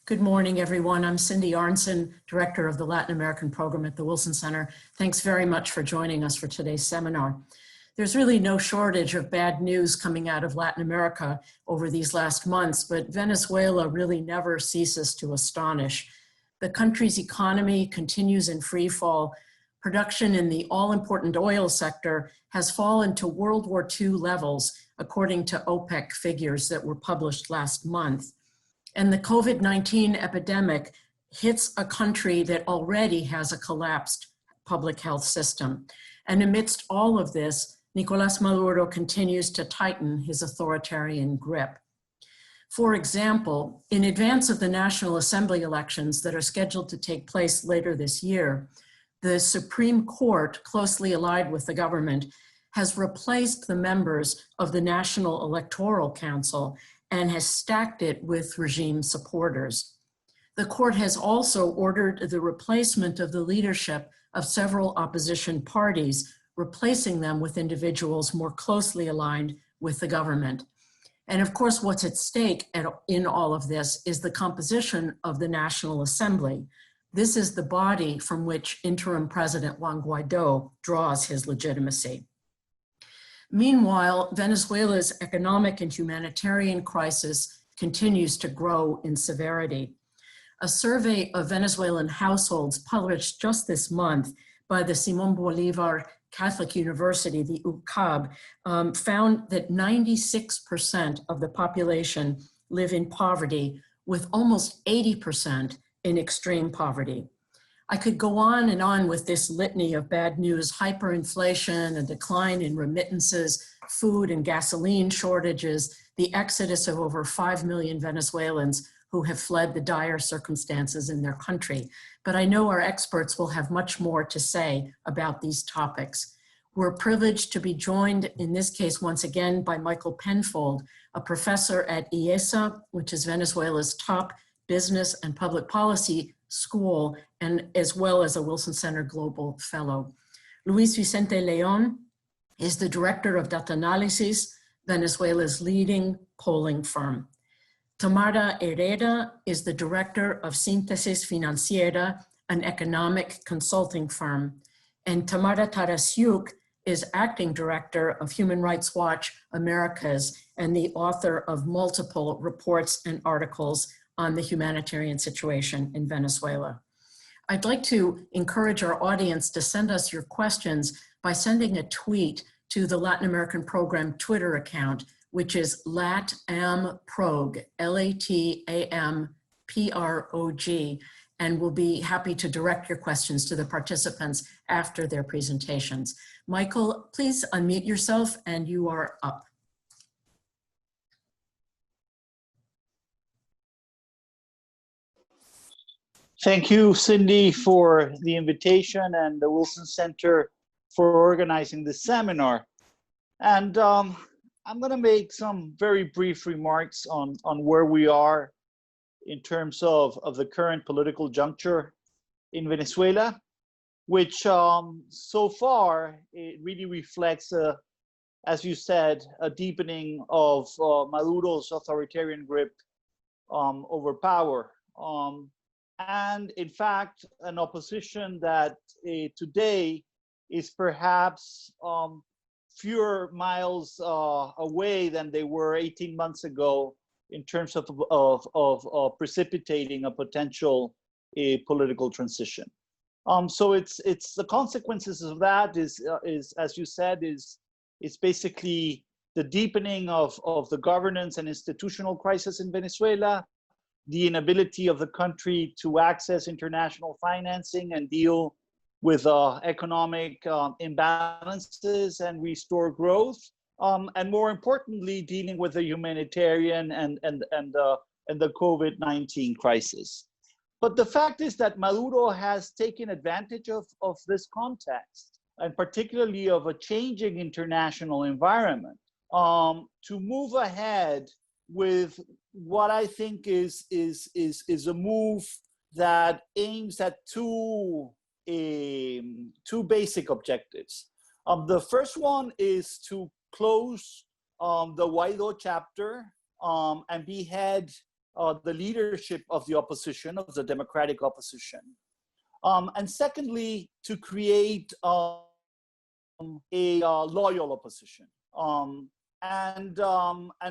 Good morning, everyone. I'm Cindy Arnson, Director of the Latin American Program at the Wilson Center. Thanks very much for joining us for today's seminar. There's really no shortage of bad news coming out of Latin America over these last months, but Venezuela really never ceases to astonish. The country's economy continues in free fall. Production in the all-important oil sector has fallen to World War II levels, according to OPEC figures that were published last month. And the COVID-19 epidemic hits a country that already has a collapsed public health system. And amidst all of this, Nicolás Maduro continues to tighten his authoritarian grip. For example, in advance of the National Assembly elections that are scheduled to take place later this year, the Supreme Court, closely allied with the government, has replaced the members of the National Electoral Council and has stacked it with regime supporters. The court has also ordered the replacement of the leadership of several opposition parties, replacing them with individuals more closely aligned with the government. And of course, what's at stake in all of this is the composition of the National Assembly. This is the body from which interim President Juan Guaido draws his legitimacy. Meanwhile, Venezuela's economic and humanitarian crisis continues to grow in severity. A survey of Venezuelan households published just this month by the Simón Bolívar Catholic University, the UCAB, found that 96% of the population live in poverty, with almost 80% in extreme poverty. I could go on and on with this litany of bad news: hyperinflation, a decline in remittances, food and gasoline shortages, the exodus of over 5 million Venezuelans who have fled the dire circumstances in their country. But I know our experts will have much more to say about these topics. We're privileged to be joined in this case once again by Michael Penfold, a professor at IESA, which is Venezuela's top business and public policy school, and as well as a Wilson Center Global Fellow. Luis Vicente León is the director of Data Analysis, Venezuela's leading polling firm. Tamara Herrera is the director of Síntesis Financiera, an economic consulting firm. And Tamara Tarasiuk is acting director of Human Rights Watch Americas and the author of multiple reports and articles on the humanitarian situation in Venezuela. I'd like to encourage our audience to send us your questions by sending a tweet to the Latin American Program Twitter account, which is LATAMPROG, LATAMPROG, and we'll be happy to direct your questions to the participants after their presentations. Michael, please unmute yourself and you are up. Thank you, Cindy, for the invitation and the Wilson Center for organizing this seminar. And I'm going to make some very brief remarks on where we are in terms of the current political juncture in Venezuela, which so far, it really reflects, as you said, a deepening of Maduro's authoritarian grip over power. And in fact, an opposition that today is perhaps fewer miles away than they were 18 months ago in terms of precipitating a potential political transition. So it's the consequences of that is as you said, is basically the deepening of the governance and institutional crisis in Venezuela, the inability of the country to access international financing and deal with economic imbalances and restore growth, and more importantly, dealing with the humanitarian and the COVID-19 crisis. But the fact is that Maduro has taken advantage of this context, and particularly of a changing international environment, to move ahead with what I think is a move that aims at two basic objectives. The first one is to close the Guaido chapter and behead the leadership of the opposition, of the democratic opposition. And secondly, to create a loyal opposition. And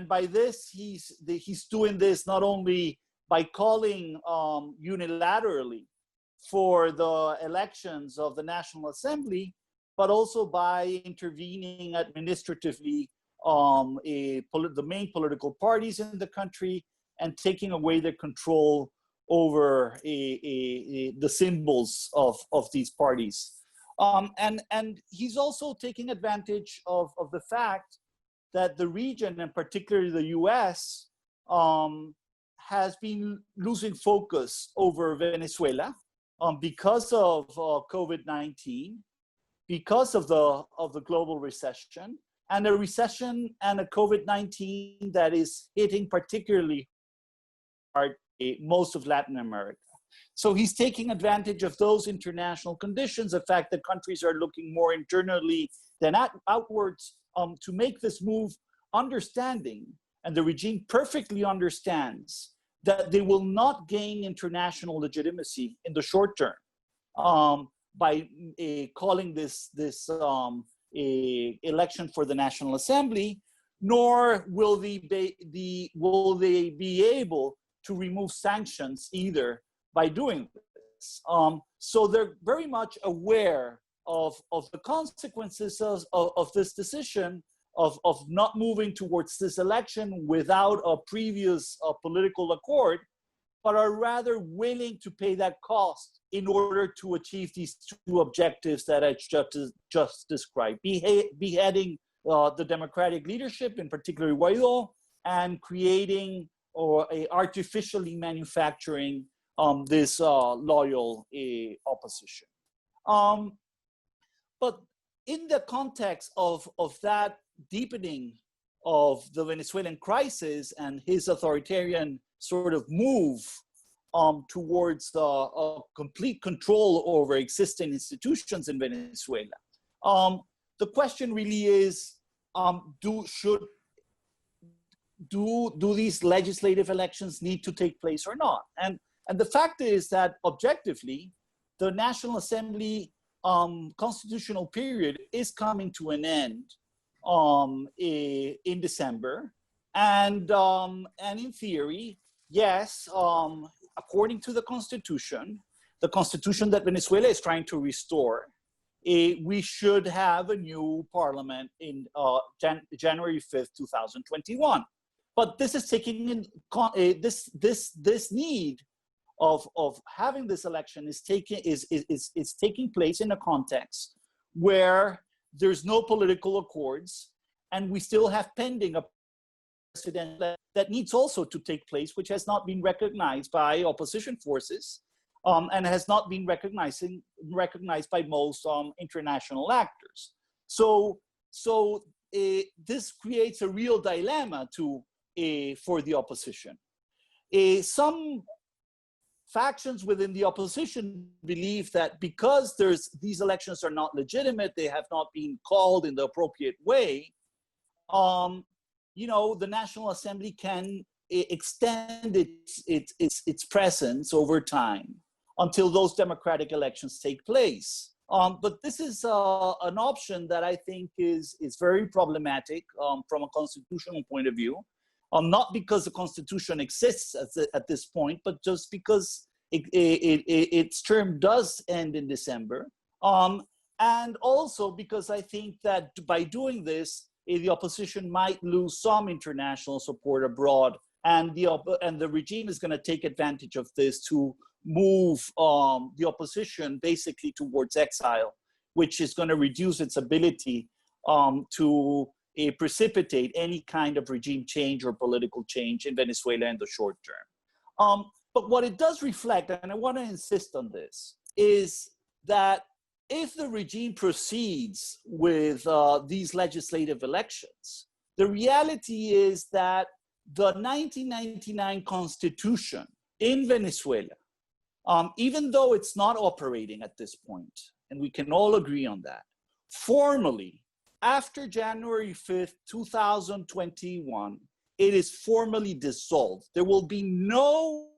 by this, he's doing this not only by calling unilaterally for the elections of the National Assembly, but also by intervening administratively the main political parties in the country and taking away their control over the symbols of these parties. And he's also taking advantage of the fact that the region, and particularly the US, has been losing focus over Venezuela because of COVID-19, because of the global recession, and a recession and a COVID-19 that is hitting particularly hard most of Latin America. So he's taking advantage of those international conditions, the fact that countries are looking more internally than outwards, to make this move, understanding, and the regime perfectly understands, that they will not gain international legitimacy in the short term by calling this election for the National Assembly, nor will they be able to remove sanctions either by doing this. So they're very much aware of the consequences of this decision of not moving towards this election without a previous political accord, but are rather willing to pay that cost in order to achieve these two objectives that I just described: beheading the democratic leadership, in particular Guaido, and creating or artificially manufacturing this loyal opposition. But in the context of that deepening of the Venezuelan crisis and his authoritarian sort of move towards complete control over existing institutions in Venezuela, the question really is, do these legislative elections need to take place or not? And the fact is that objectively, the National Assembly constitutional period is coming to an end in December, and in theory, yes, according to the constitution that Venezuela is trying to restore, we should have a new parliament in January 5th, 2021. But this is taking in this need of having this election is taking place in a context where there's no political accords, and we still have pending a president that needs also to take place, which has not been recognized by opposition forces, and has not been recognized by most international actors. So this creates a real dilemma for the opposition. Some factions within the opposition believe that because these elections are not legitimate, they have not been called in the appropriate way, the National Assembly can extend its presence over time until those democratic elections take place. But this is an option that I think is very problematic from a constitutional point of view. Not because the Constitution exists at this point, but just because its term does end in December. And also because I think that by doing this, the opposition might lose some international support abroad, and the regime is going to take advantage of this to move the opposition basically towards exile, which is going to reduce its ability to precipitate any kind of regime change or political change in Venezuela in the short term. But what it does reflect, and I want to insist on this, is that if the regime proceeds with these legislative elections, the reality is that the 1999 Constitution in Venezuela, even though it's not operating at this point, and we can all agree on that, formally, after January 5th, 2021, it is formally dissolved. There will be no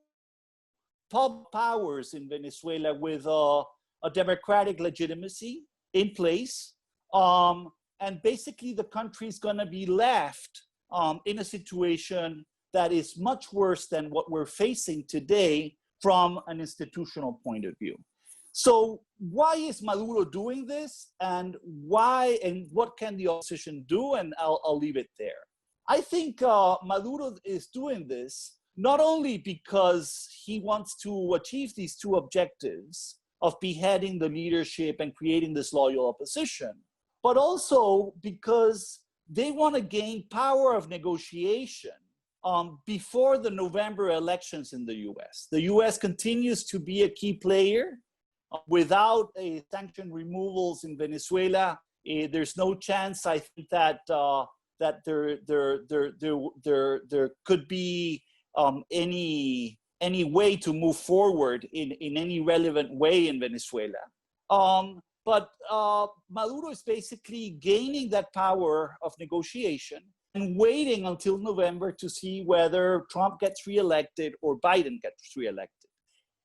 top powers in Venezuela with a democratic legitimacy in place. And basically the country is going to be left in a situation that is much worse than what we're facing today from an institutional point of view. So why is Maduro doing this, and why and what can the opposition do? And I'll leave it there. I think Maduro is doing this not only because he wants to achieve these two objectives of beheading the leadership and creating this loyal opposition, but also because they want to gain power of negotiation before the November elections in the US. The US continues to be a key player. Without sanction removals in Venezuela, there's no chance, I think, that that there could be any way to move forward in any relevant way in Venezuela. But Maduro is basically gaining that power of negotiation and waiting until November to see whether Trump gets reelected or Biden gets reelected.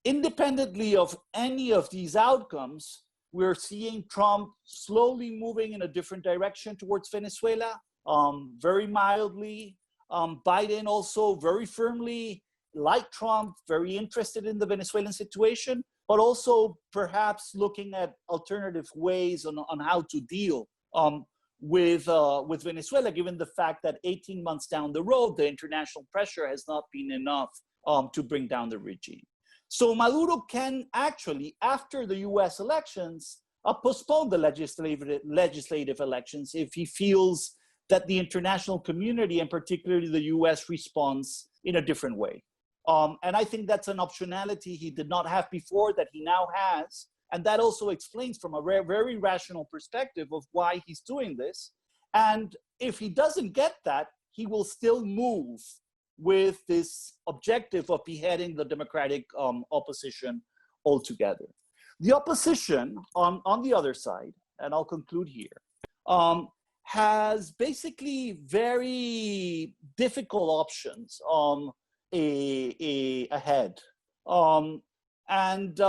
Independently of any of these outcomes, we're seeing Trump slowly moving in a different direction towards Venezuela, very mildly. Biden also very firmly, like Trump, very interested in the Venezuelan situation, but also perhaps looking at alternative ways on how to deal with Venezuela, given the fact that 18 months down the road, the international pressure has not been enough to bring down the regime. So Maduro can actually, after the US elections, postpone the legislative elections if he feels that the international community, and particularly the US, responds in a different way. And I think that's an optionality he did not have before that he now has. And that also explains from a very rational perspective of why he's doing this. And if he doesn't get that, he will still move with this objective of beheading the democratic opposition altogether. The opposition on the other side, and I'll conclude here, has basically very difficult options ahead. And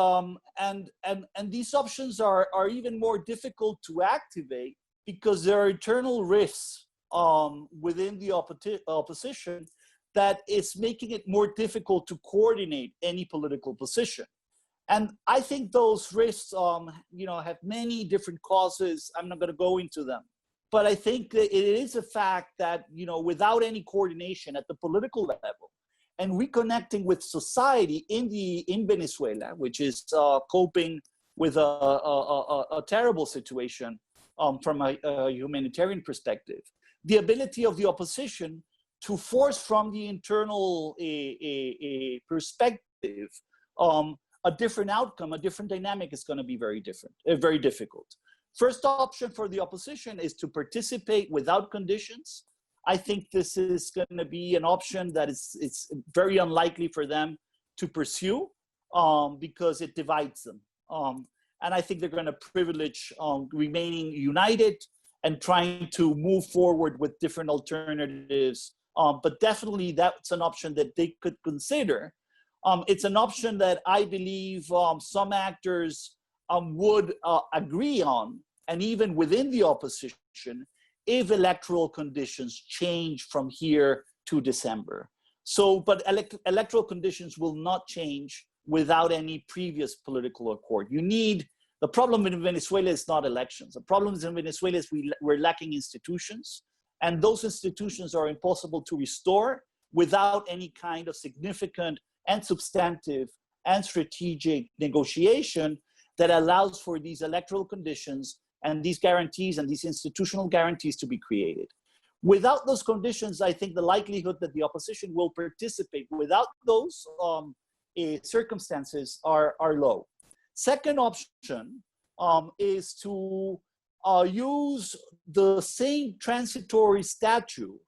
these options are even more difficult to activate because there are internal rifts within the opposition that it's making it more difficult to coordinate any political position. And I think those rifts have many different causes. I'm not going to go into them. But I think that it is a fact that, without any coordination at the political level and reconnecting with society in Venezuela, which is coping with a terrible situation from a humanitarian perspective, the ability of the opposition to force from the internal perspective a different outcome, a different dynamic is going to be very difficult. First option for the opposition is to participate without conditions. I think this is going to be an option that it's very unlikely for them to pursue because it divides them. And I think they're going to privilege remaining united and trying to move forward with different alternatives. But definitely that's an option that they could consider. It's an option that I believe some actors would agree on, and even within the opposition, if electoral conditions change from here to December. So, but electoral conditions will not change without any previous political accord. The problem in Venezuela is not elections. The problem in Venezuela is we're lacking institutions, and those institutions are impossible to restore without any kind of significant and substantive and strategic negotiation that allows for these electoral conditions and these guarantees and these institutional guarantees to be created. Without those conditions, I think the likelihood that the opposition will participate without those circumstances are low. Second option is to use the same transitory statute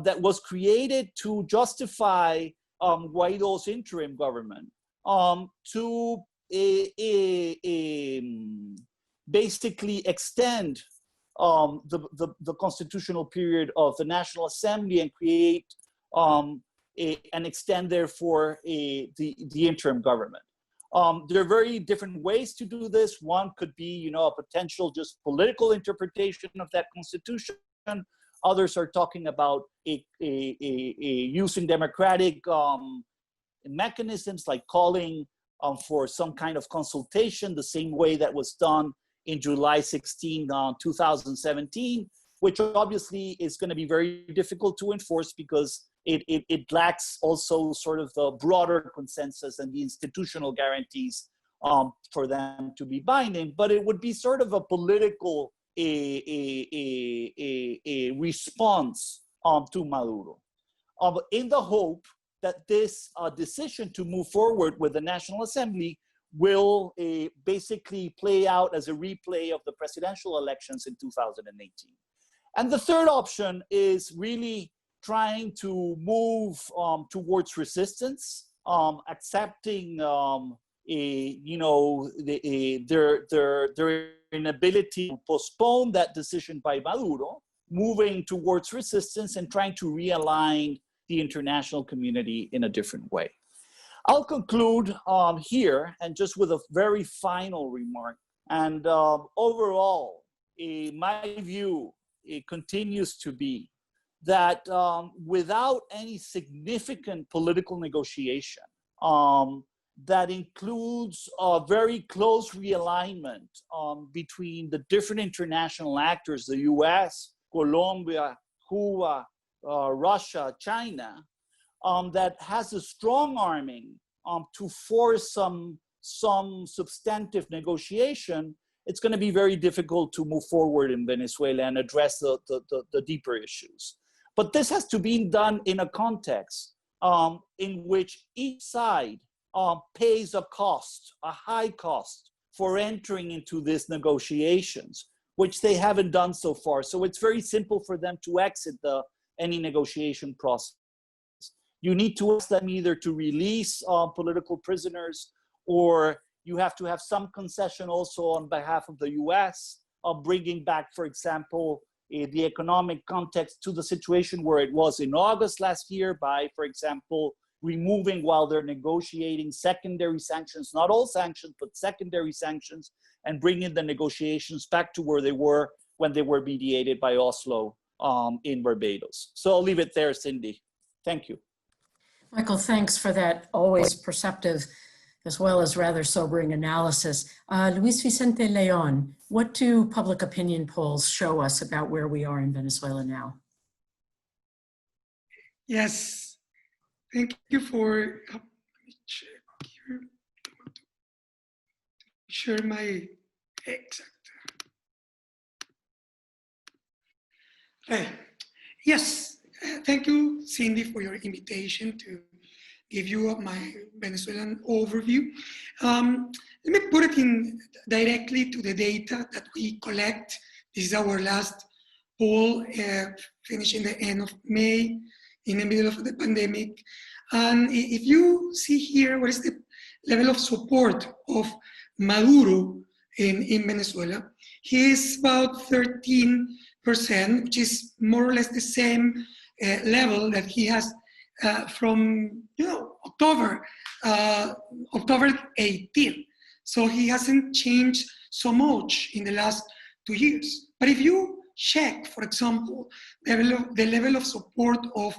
that was created to justify Guaido's interim government to basically extend the constitutional period of the National Assembly and create and extend, therefore, the interim government. There are very different ways to do this. One could be, a potential just political interpretation of that constitution. Others are talking about using democratic mechanisms like calling for some kind of consultation, the same way that was done in July 16, 2017, which obviously is going to be very difficult to enforce because it lacks also sort of the broader consensus and the institutional guarantees for them to be binding. But it would be sort of a political a response to Maduro, in the hope that this decision to move forward with the National Assembly will basically play out as a replay of the presidential elections in 2018. And the third option is really trying to move towards resistance, accepting their inability to postpone that decision by Maduro, moving towards resistance and trying to realign the international community in a different way. I'll conclude here, and just with a very final remark. And overall, my view, it continues to be that without any significant political negotiation, that includes a very close realignment between the different international actors, the US, Colombia, Cuba, Russia, China, that has a strong arming to force some substantive negotiation, it's going to be very difficult to move forward in Venezuela and address the deeper issues. But this has to be done in a context in which each side pays a cost, a high cost, for entering into these negotiations, which they haven't done so far. So it's very simple for them to exit any negotiation process. You need to ask them either to release political prisoners, or you have to have some concession also on behalf of the US, bringing back, for example, the economic context to the situation where it was in August last year by, for example, removing, while they're negotiating, secondary sanctions, not all sanctions, but secondary sanctions, and bringing the negotiations back to where they were when they were mediated by Oslo in Barbados. So I'll leave it there, Cindy. Thank you. Michael, thanks for that always perceptive as well as rather sobering analysis. Luis Vicente Leon, what do public opinion polls show us about where we are in Venezuela now? Yes, thank you for, let me check here, share my exact. Yes, thank you, Cindy, for your invitation to give you my Venezuelan overview. Let me put it in directly to the data that we collect. This is our last poll, finishing the end of May, in the middle of the pandemic. And if you see here, what is the level of support of Maduro in Venezuela? He is about 13%, which is more or less the same level that he has from October 18. So he hasn't changed so much in the last 2 years. But if you check, for example, the level of support of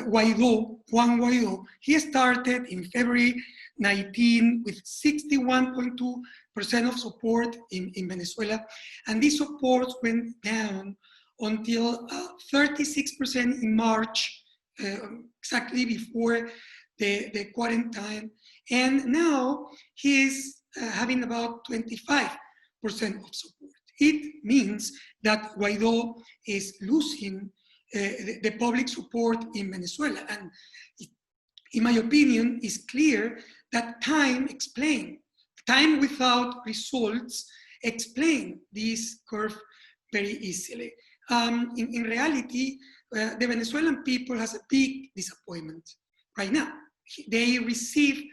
Juan Guaido, he started in February 19 with 61.2% of support in Venezuela, and this support went down until 36% in March, exactly before the quarantine, and now he is having about 25% of support. It means that Guaido is losing the public support in Venezuela, and in my opinion, it's clear that time without results explain this curve very easily. In reality, the Venezuelan people has a big disappointment right now. They receive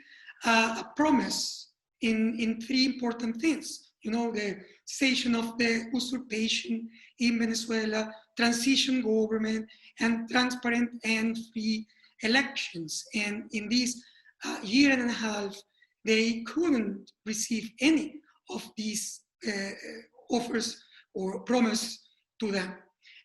a promise in three important things. The cessation of the usurpation in Venezuela, transition government, and transparent and free elections. And in this year and a half, they couldn't receive any of these offers or promise to them.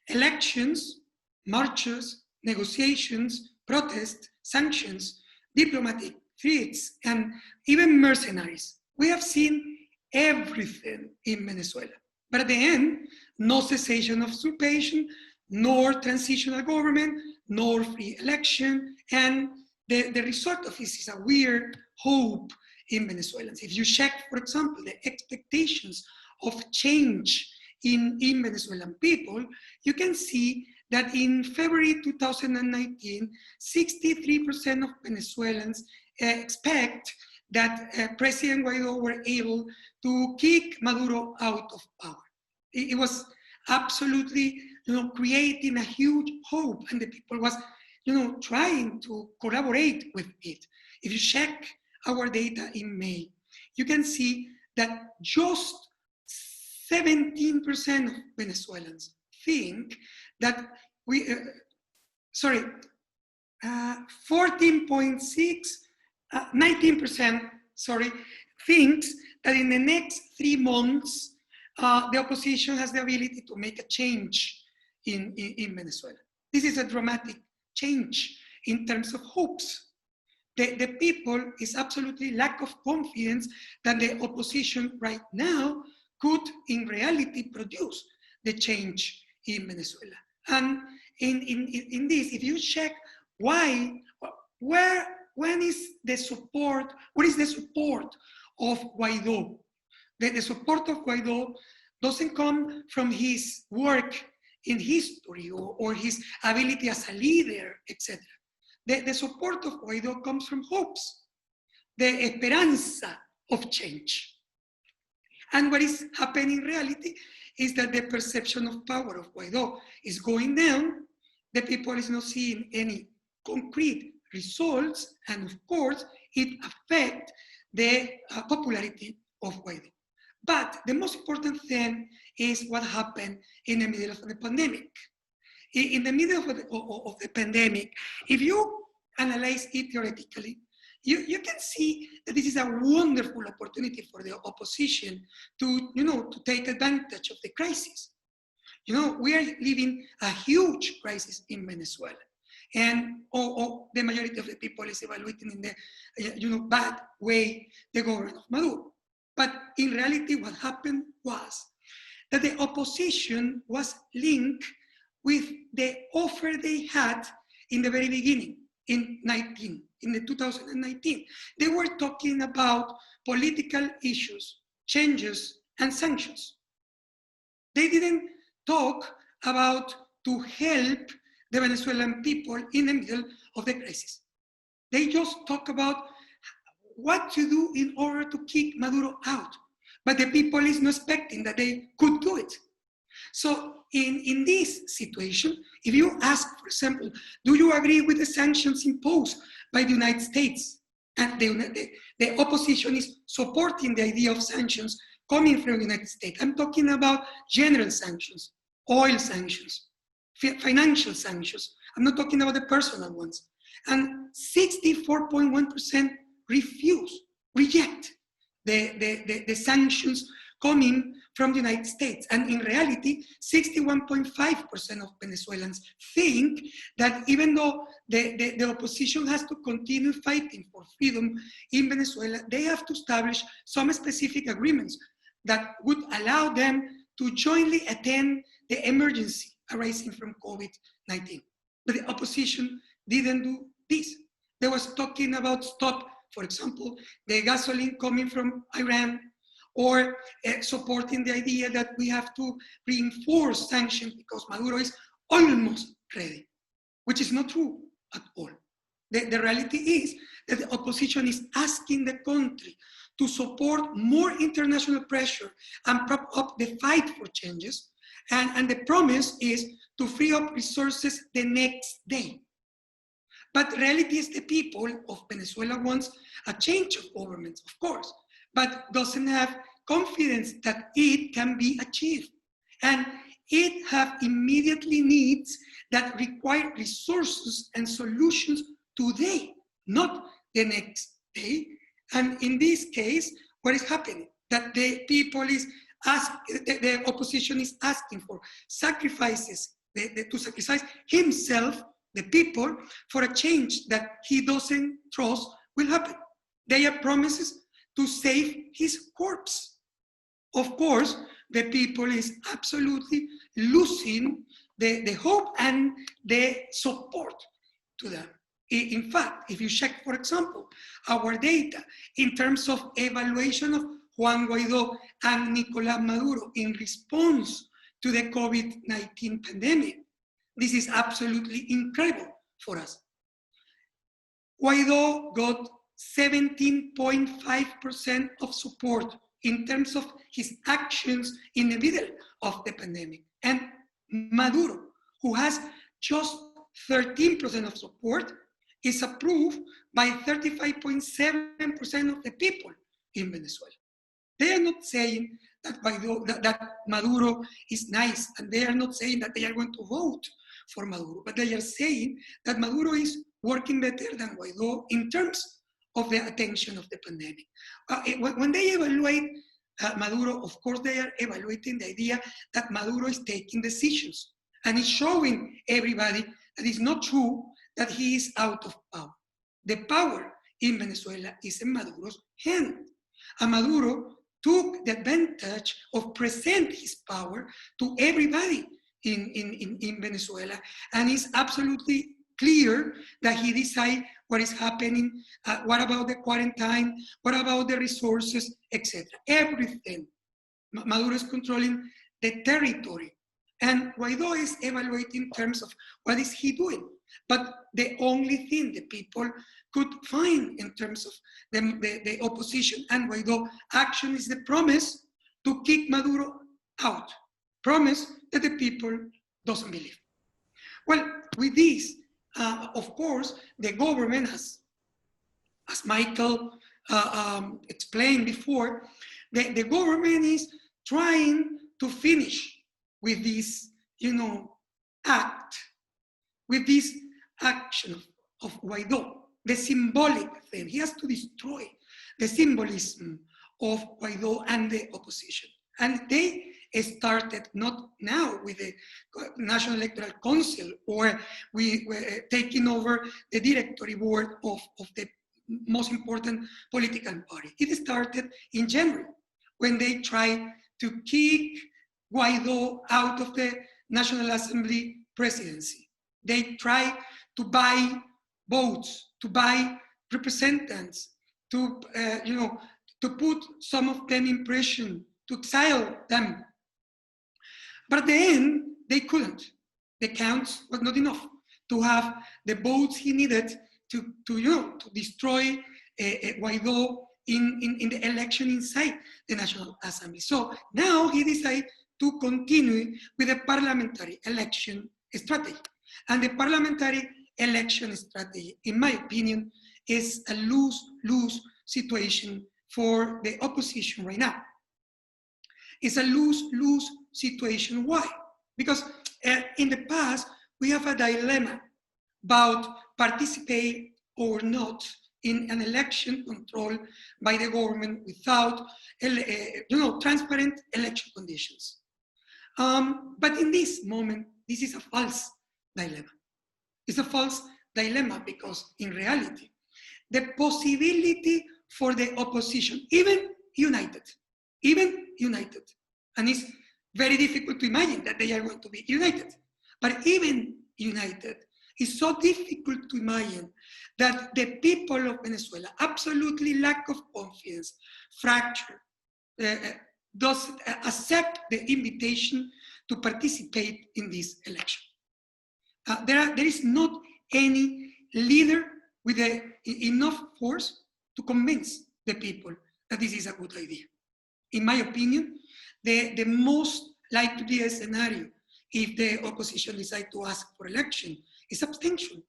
Elections, marches, negotiations, protests, sanctions, diplomatic threats, and even mercenaries. We have seen everything in Venezuela. But at the end, no cessation of usurpation, nor transitional government, nor free election. And the result of this is a weird hope in Venezuelans. If you check, for example, the expectations of change in Venezuelan people, you can see that in February 2019, 63% of Venezuelans expect that President Guaido were able to kick Maduro out of power. It was absolutely, creating a huge hope, and the people was, trying to collaborate with it. If you check our data in May, you can see that just 17% of Venezuelans think that 19% thinks that in the next 3 months, the opposition has the ability to make a change in Venezuela. This is a dramatic change in terms of hopes. The people is absolutely lack of confidence that the opposition right now could in reality produce the change in Venezuela. And in this, if you check why, when is the support, what is the support of Guaido? The support of Guaido doesn't come from his work in history or his ability as a leader, etc. The support of Guaido comes from hopes, the esperanza of change. And what is happening in reality is that the perception of power of Guaido is going down. The people is not seeing any concrete results, and of course, it affects the popularity of Guaido. But the most important thing is what happened in the middle of the pandemic. In the middle of the pandemic, if you analyze it theoretically, you can see that this is a wonderful opportunity for the opposition to take advantage of the crisis. We are living a huge crisis in Venezuela, and the majority of the people is evaluating in the bad way the government of Maduro. But in reality, what happened was that the opposition was linked with the offer they had in the very beginning, in the 2019. They were talking about political issues, changes, and sanctions. They didn't talk about to help the Venezuelan people in the middle of the crisis. They just talk about what to do in order to kick Maduro out. But the people is not expecting that they could do it. So in this situation, if you ask, for example, do you agree with the sanctions imposed by the United States? And the opposition is supporting the idea of sanctions coming from the United States. I'm talking about general sanctions, oil sanctions, financial sanctions. I'm not talking about the personal ones. And 64.1% reject the sanctions coming from the United States. And in reality, 61.5% of Venezuelans think that even though the opposition has to continue fighting for freedom in Venezuela, they have to establish some specific agreements that would allow them to jointly attend the emergency arising from COVID-19. But the opposition didn't do this. They was talking about stop, for example, the gasoline coming from Iran, or supporting the idea that we have to reinforce sanctions because Maduro is almost ready, which is not true at all. The reality is that the opposition is asking the country to support more international pressure and prop up the fight for changes, and the promise is to free up resources the next day. But the reality is the people of Venezuela wants a change of government, of course, but doesn't have confidence that it can be achieved. And it have immediately needs that require resources and solutions today, not the next day. And in this case, what is happening? That the people is the opposition is asking for sacrifices, to sacrifice himself, the people, for a change that he doesn't trust will happen. They are promises to save his corpse. Of course, the people is absolutely losing the hope and the support to them. In fact, if you check, for example, our data in terms of evaluation of Juan Guaidó and Nicolás Maduro in response to the COVID-19 pandemic, this is absolutely incredible for us. Guaidó got 17.5% of support in terms of his actions in the middle of the pandemic. And Maduro, who has just 13% of support, is approved by 35.7% of the people in Venezuela. They are not saying that Maduro is nice, and they are not saying that they are going to vote for Maduro, but they are saying that Maduro is working better than Guaidó in terms of the attention of the pandemic. When they evaluate Maduro, of course, they are evaluating the idea that Maduro is taking decisions and is showing everybody that it's not true that he is out of power. The power in Venezuela is in Maduro's hand. And Maduro took the advantage of present his power to everybody in Venezuela, and it's absolutely clear that he decides what is happening, what about the quarantine, what about the resources, etc. Everything. Maduro is controlling the territory, and Guaidó is evaluating in terms of what is he doing. But the only thing the people could find in terms of the opposition and Guaidó action is the promise to kick Maduro out. Promise that the people doesn't believe. Well, with this, of course, the government has, as Michael explained before, the government is trying to finish with this, act, with this action of Guaidó, the symbolic thing. He has to destroy the symbolism of Guaidó and the opposition. And they started not now with the National Electoral Council or we were taking over the directory board of the most important political party. It started in January when they tried to kick Guaidó out of the National Assembly presidency. They tried to buy votes, to buy representatives, to put some of them in prison, to exile them. But at the end, they couldn't. The counts was not enough to have the votes he needed to destroy Guaidó in the election inside the National Assembly. So now he decided to continue with the parliamentary election strategy. And the parliamentary election strategy, in my opinion, is a lose-lose situation for the opposition right now. It's a lose-lose situation. Why? Because in the past, we have a dilemma about participate or not in an election controlled by the government without transparent election conditions. But in this moment, this is a false dilemma. It's a false dilemma because in reality, the possibility for the opposition, even united, and it's very difficult to imagine that they are going to be united, but even united, it's so difficult to imagine that the people of Venezuela absolutely lack of confidence, fracture, doesn't accept the invitation to participate in this election. There is not any leader with enough force to convince the people that this is a good idea. In my opinion, the most likely scenario if the opposition decide to ask for election is abstention.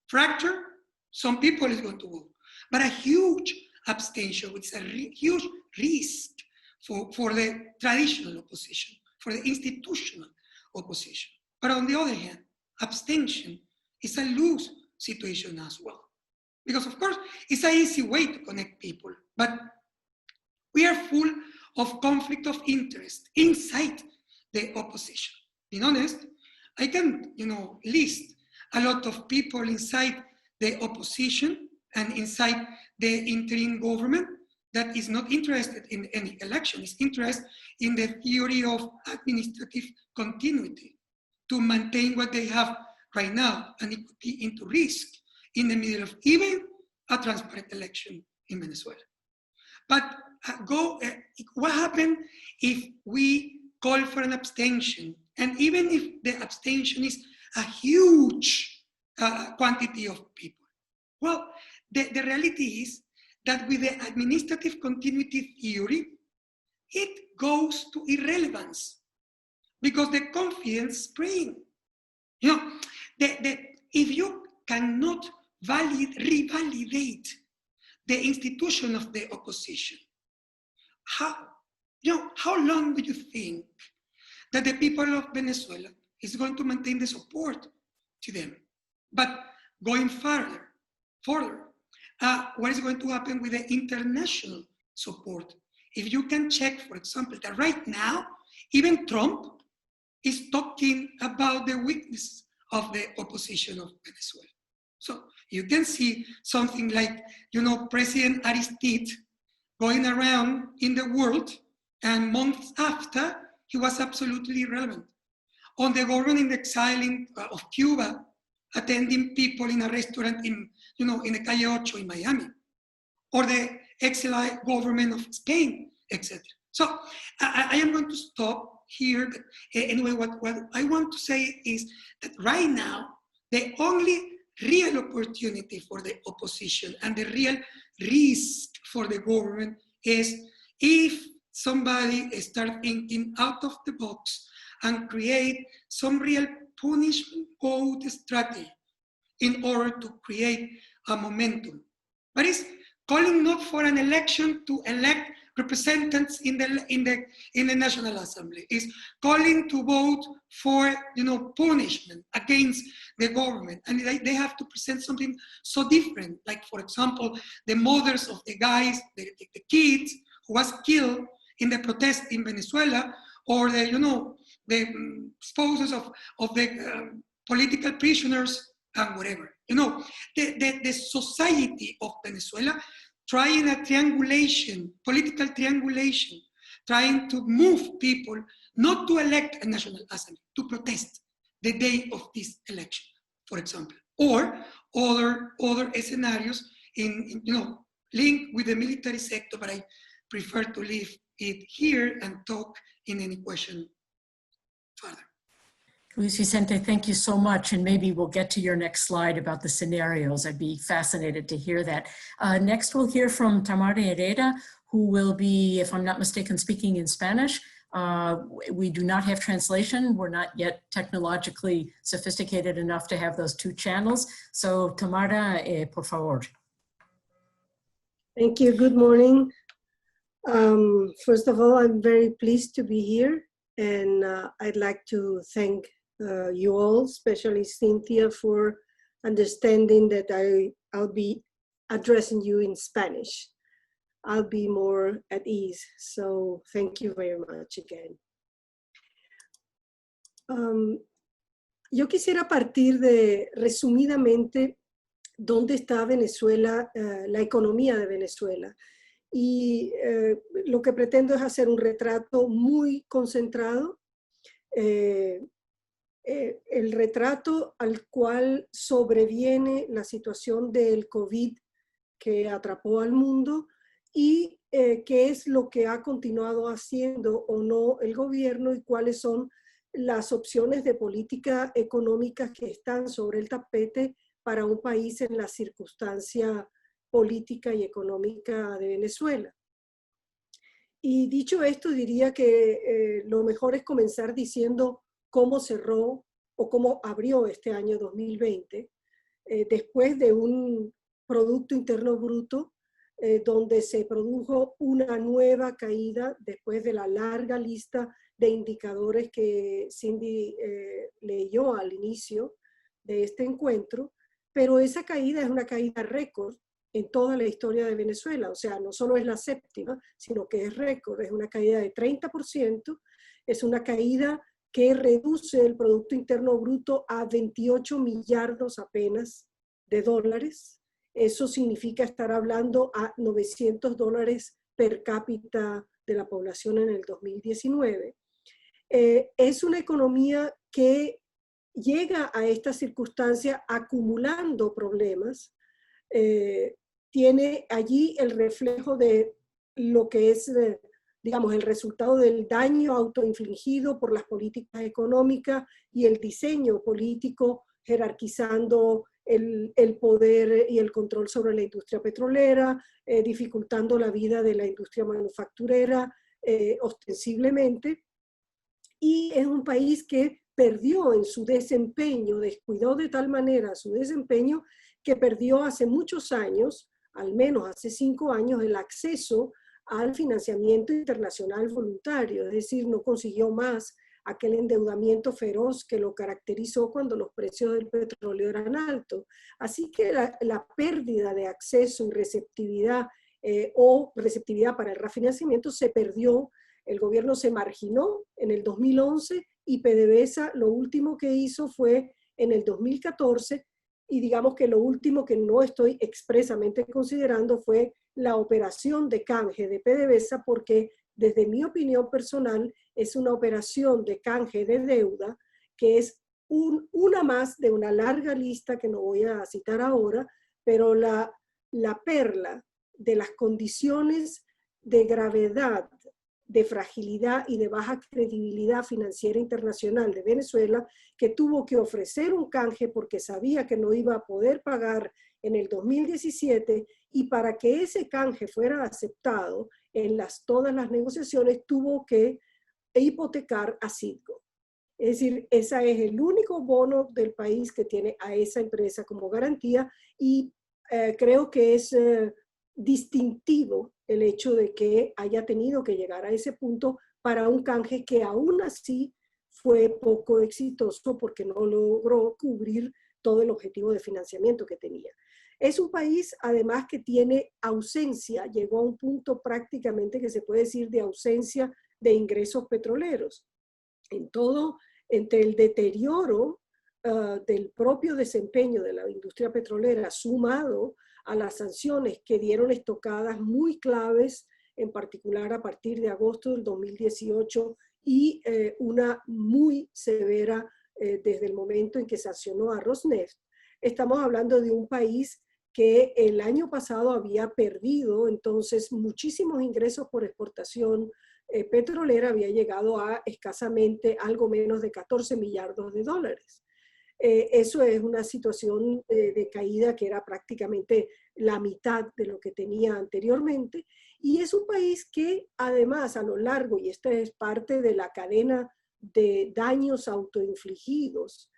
Fracture, some people is going to vote, but a huge abstention, which is a huge risk for the traditional opposition, for the institutional opposition. But on the other hand, abstention is a lose situation as well. Because of course, it's an easy way to connect people, but we are full of conflict of interest inside the opposition. Being honest, I can, list a lot of people inside the opposition and inside the interim government that is not interested in any election, is interested in the theory of administrative continuity to maintain what they have right now, and it could be into risk in the middle of even a transparent election in Venezuela. But what happens if we call for an abstention, and even if the abstention is a huge quantity of people? Well, the reality is that with the administrative continuity theory, it goes to irrelevance because the confidence spreading. If you cannot revalidate the institution of the opposition, how long do you think that the people of Venezuela is going to maintain the support to them? But going further, what is going to happen with the international support? If you can check, for example, that right now, even Trump is talking about the weakness of the opposition of Venezuela. So you can see something like, President Aristide going around in the world, and months after, he was absolutely irrelevant. On the government in exile of Cuba, attending people in a restaurant in the Calle Ocho in Miami, or the exiled government of Spain, etc. So I am going to stop here. Anyway, what I want to say is that right now, the only real opportunity for the opposition and the real risk for the government is if somebody starts thinking out of the box and create some real punishment code strategy in order to create a momentum. But it's calling not for an election to elect representatives in the National Assembly. It's calling to vote for punishment against the government, and they have to present something so different. Like, for example, the mothers of the guys, the kids who was killed in the protest in Venezuela, or the spouses of the political prisoners and whatever. The society of Venezuela trying a triangulation, political triangulation, trying to move people not to elect a National Assembly, to protest the day of this election, for example, or other scenarios in linked with the military sector, but I prefer to leave it here and talk in any question further. Luis Vicente, thank you so much. And maybe we'll get to your next slide about the scenarios. I'd be fascinated to hear that. Next, we'll hear from Tamara Herrera, who will be, if I'm not mistaken, speaking in Spanish. We do not have translation. We're not yet technologically sophisticated enough to have those two channels. So Tamara, por favor. Thank you. Good morning. First of all, I'm very pleased to be here, and I'd like to thank you all, especially Cynthia, for understanding that I'll be addressing you in Spanish. I'll be more at ease, so thank you very much again. Yo quisiera partir de, resumidamente, dónde está Venezuela, la economía de Venezuela. Y lo que pretendo es hacer un retrato muy concentrado, el retrato al cual sobreviene la situación del COVID que atrapó al mundo y qué es lo que ha continuado haciendo o no el gobierno y cuáles son las opciones de política económica que están sobre el tapete para un país en la circunstancia política y económica de Venezuela. Y dicho esto, diría que lo mejor es comenzar diciendo cómo cerró o cómo abrió este año 2020, después de un Producto Interno Bruto donde se produjo una nueva caída después de la larga lista de indicadores que Cindy leyó al inicio de este encuentro, pero esa caída es una caída récord en toda la historia de Venezuela, o sea, no solo es la séptima, sino que es récord, es una caída de 30%, es una caída que reduce el Producto Interno Bruto a 28 millardos apenas de dólares. Eso significa estar hablando a $900 per cápita de la población en el 2019. Es una economía que llega a esta circunstancia acumulando problemas. Tiene allí el reflejo de lo que es, digamos, el resultado del daño autoinfligido por las políticas económicas y el diseño político jerarquizando el poder y el control sobre la industria petrolera, dificultando la vida de la industria manufacturera ostensiblemente. Y es un país que perdió en su desempeño, descuidó de tal manera su desempeño que perdió hace muchos años, al menos hace 5 años, el acceso al financiamiento internacional voluntario, es decir, no consiguió más aquel endeudamiento feroz que lo caracterizó cuando los precios del petróleo eran altos. Así que la pérdida de acceso y receptividad o receptividad para el refinanciamiento se perdió. El gobierno se marginó en el 2011 y PDVSA lo último que hizo fue en el 2014, y digamos que lo último que no estoy expresamente considerando fue la operación de canje de PDVSA, porque desde mi opinión personal es una operación de canje de deuda que es una más de una larga lista que no voy a citar ahora, pero la perla de las condiciones de gravedad, de fragilidad y de baja credibilidad financiera internacional de Venezuela, que tuvo que ofrecer un canje porque sabía que no iba a poder pagar en el 2017, y para que ese canje fuera aceptado en todas las negociaciones tuvo que hipotecar a Citgo. Es decir, ese es el único bono del país que tiene a esa empresa como garantía, y creo que es distintivo el hecho de que haya tenido que llegar a ese punto para un canje que aún así fue poco exitoso porque no logró cubrir todo el objetivo de financiamiento que tenía. Es un país además que tiene ausencia, llegó a un punto prácticamente que se puede decir de ausencia de ingresos petroleros. En todo, entre el deterioro del propio desempeño de la industria petrolera sumado a las sanciones que dieron estocadas muy claves, en particular a partir de agosto del 2018, y una muy severa desde el momento en que sancionó a Rosneft. Estamos hablando de un país que el año pasado había perdido entonces muchísimos ingresos por exportación petrolera, había llegado a escasamente algo menos de 14 millardos de dólares. Eso es una situación de caída que era prácticamente la mitad de lo que tenía anteriormente, y es un país que además a lo largo, y esta es parte de la cadena de daños autoinfligidos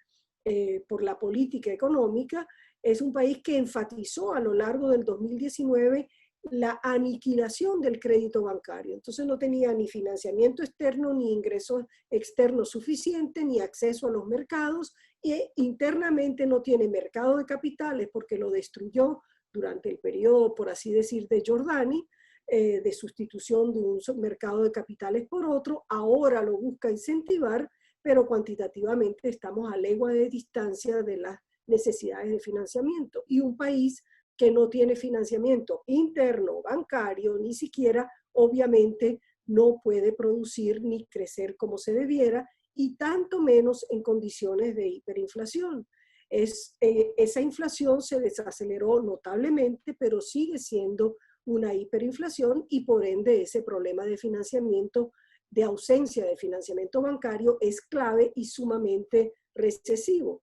por la política económica, es un país que enfatizó a lo largo del 2019 la aniquilación del crédito bancario. Entonces no tenía ni financiamiento externo, ni ingresos externos suficientes, ni acceso a los mercados, y internamente no tiene mercado de capitales porque lo destruyó durante el periodo, por así decir, de Giordani, de sustitución de un mercado de capitales por otro. Ahora lo busca incentivar, pero cuantitativamente estamos a legua de distancia de las necesidades de financiamiento. Y un país que no tiene financiamiento interno, bancario, ni siquiera, obviamente no puede producir ni crecer como se debiera, y tanto menos en condiciones de hiperinflación. Esa inflación se desaceleró notablemente, pero sigue siendo una hiperinflación, y por ende ese problema de financiamiento, de ausencia de financiamiento bancario, es clave y sumamente recesivo.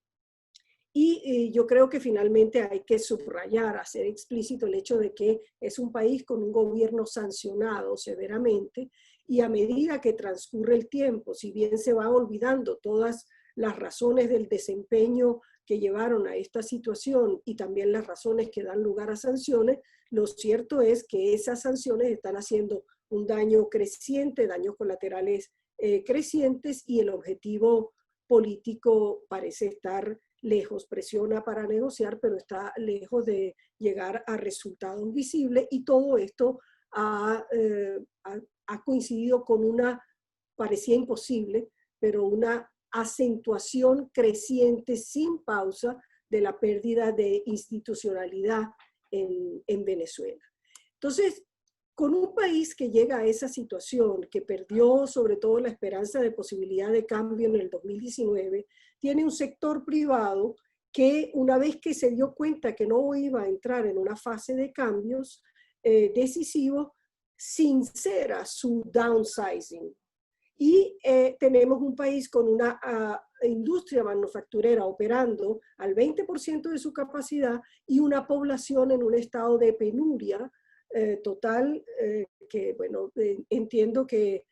Y yo creo que finalmente hay que subrayar, hacer explícito el hecho de que es un país con un gobierno sancionado severamente, y a medida que transcurre el tiempo, si bien se van olvidando todas las razones del desempeño que llevaron a esta situación y también las razones que dan lugar a sanciones, lo cierto es que esas sanciones están haciendo un daño creciente, daños colaterales crecientes, y el objetivo político parece estar lejos. Presiona para negociar, pero está lejos de llegar a resultados visibles, y todo esto ha coincidido con una, parecía imposible, pero una acentuación creciente sin pausa de la pérdida de institucionalidad en Venezuela. Entonces, con un país que llega a esa situación, que perdió sobre todo la esperanza de posibilidad de cambio en el 2019, tiene un sector privado que, una vez que se dio cuenta que no iba a entrar en una fase de cambios decisivos, sincera su downsizing. Y tenemos un país con una industria manufacturera operando al 20% de su capacidad y una población en un estado de penuria total, que bueno, entiendo que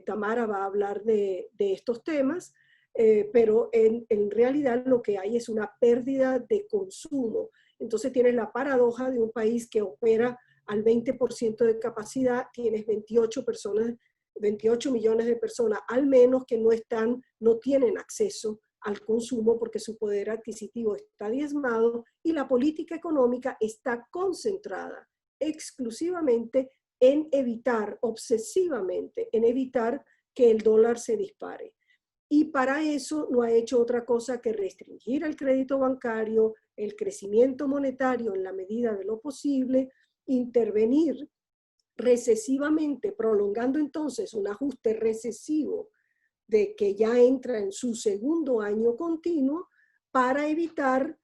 Tamara va a hablar de estos temas, pero en realidad lo que hay es una pérdida de consumo. Entonces tienes la paradoja de un país que opera al 20% de capacidad, tienes 28 millones de personas al menos que no tienen acceso al consumo porque su poder adquisitivo está diezmado, y la política económica está concentrada exclusivamente en evitar, obsesivamente, en evitar que el dólar se dispare. Y para eso no ha hecho otra cosa que restringir el crédito bancario, el crecimiento monetario en la medida de lo posible, intervenir recesivamente, prolongando entonces un ajuste recesivo de que ya entra en su segundo año continuo, para evitar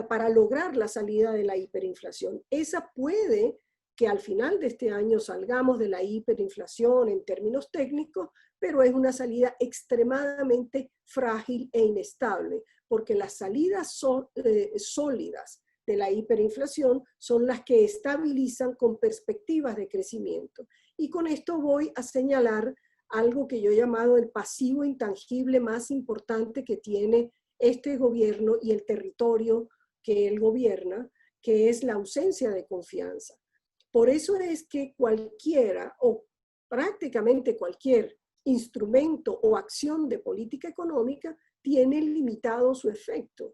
para lograr la salida de la hiperinflación. Esa puede que al final de este año salgamos de la hiperinflación en términos técnicos, pero es una salida extremadamente frágil e inestable, porque las salidas sólidas de la hiperinflación son las que estabilizan con perspectivas de crecimiento. Y con esto voy a señalar algo que yo he llamado el pasivo intangible más importante que tiene este gobierno y el territorio que él gobierna, que es la ausencia de confianza. Por eso es que cualquiera o prácticamente cualquier instrumento o acción de política económica tiene limitado su efecto.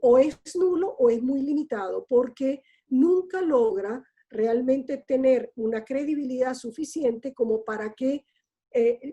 O es nulo o es muy limitado, porque nunca logra realmente tener una credibilidad suficiente como para que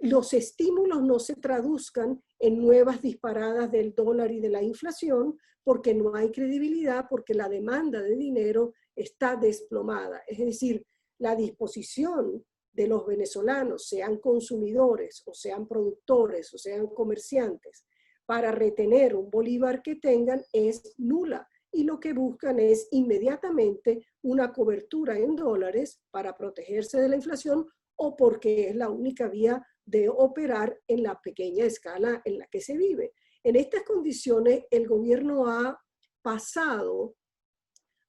los estímulos no se traduzcan en nuevas disparadas del dólar y de la inflación, porque no hay credibilidad, porque la demanda de dinero está desplomada. Es decir, la disposición de los venezolanos, sean consumidores o sean productores o sean comerciantes, para retener un bolívar que tengan es nula, y lo que buscan es inmediatamente una cobertura en dólares para protegerse de la inflación, o porque es la única vía de operar en la pequeña escala en la que se vive. En estas condiciones, el gobierno ha pasado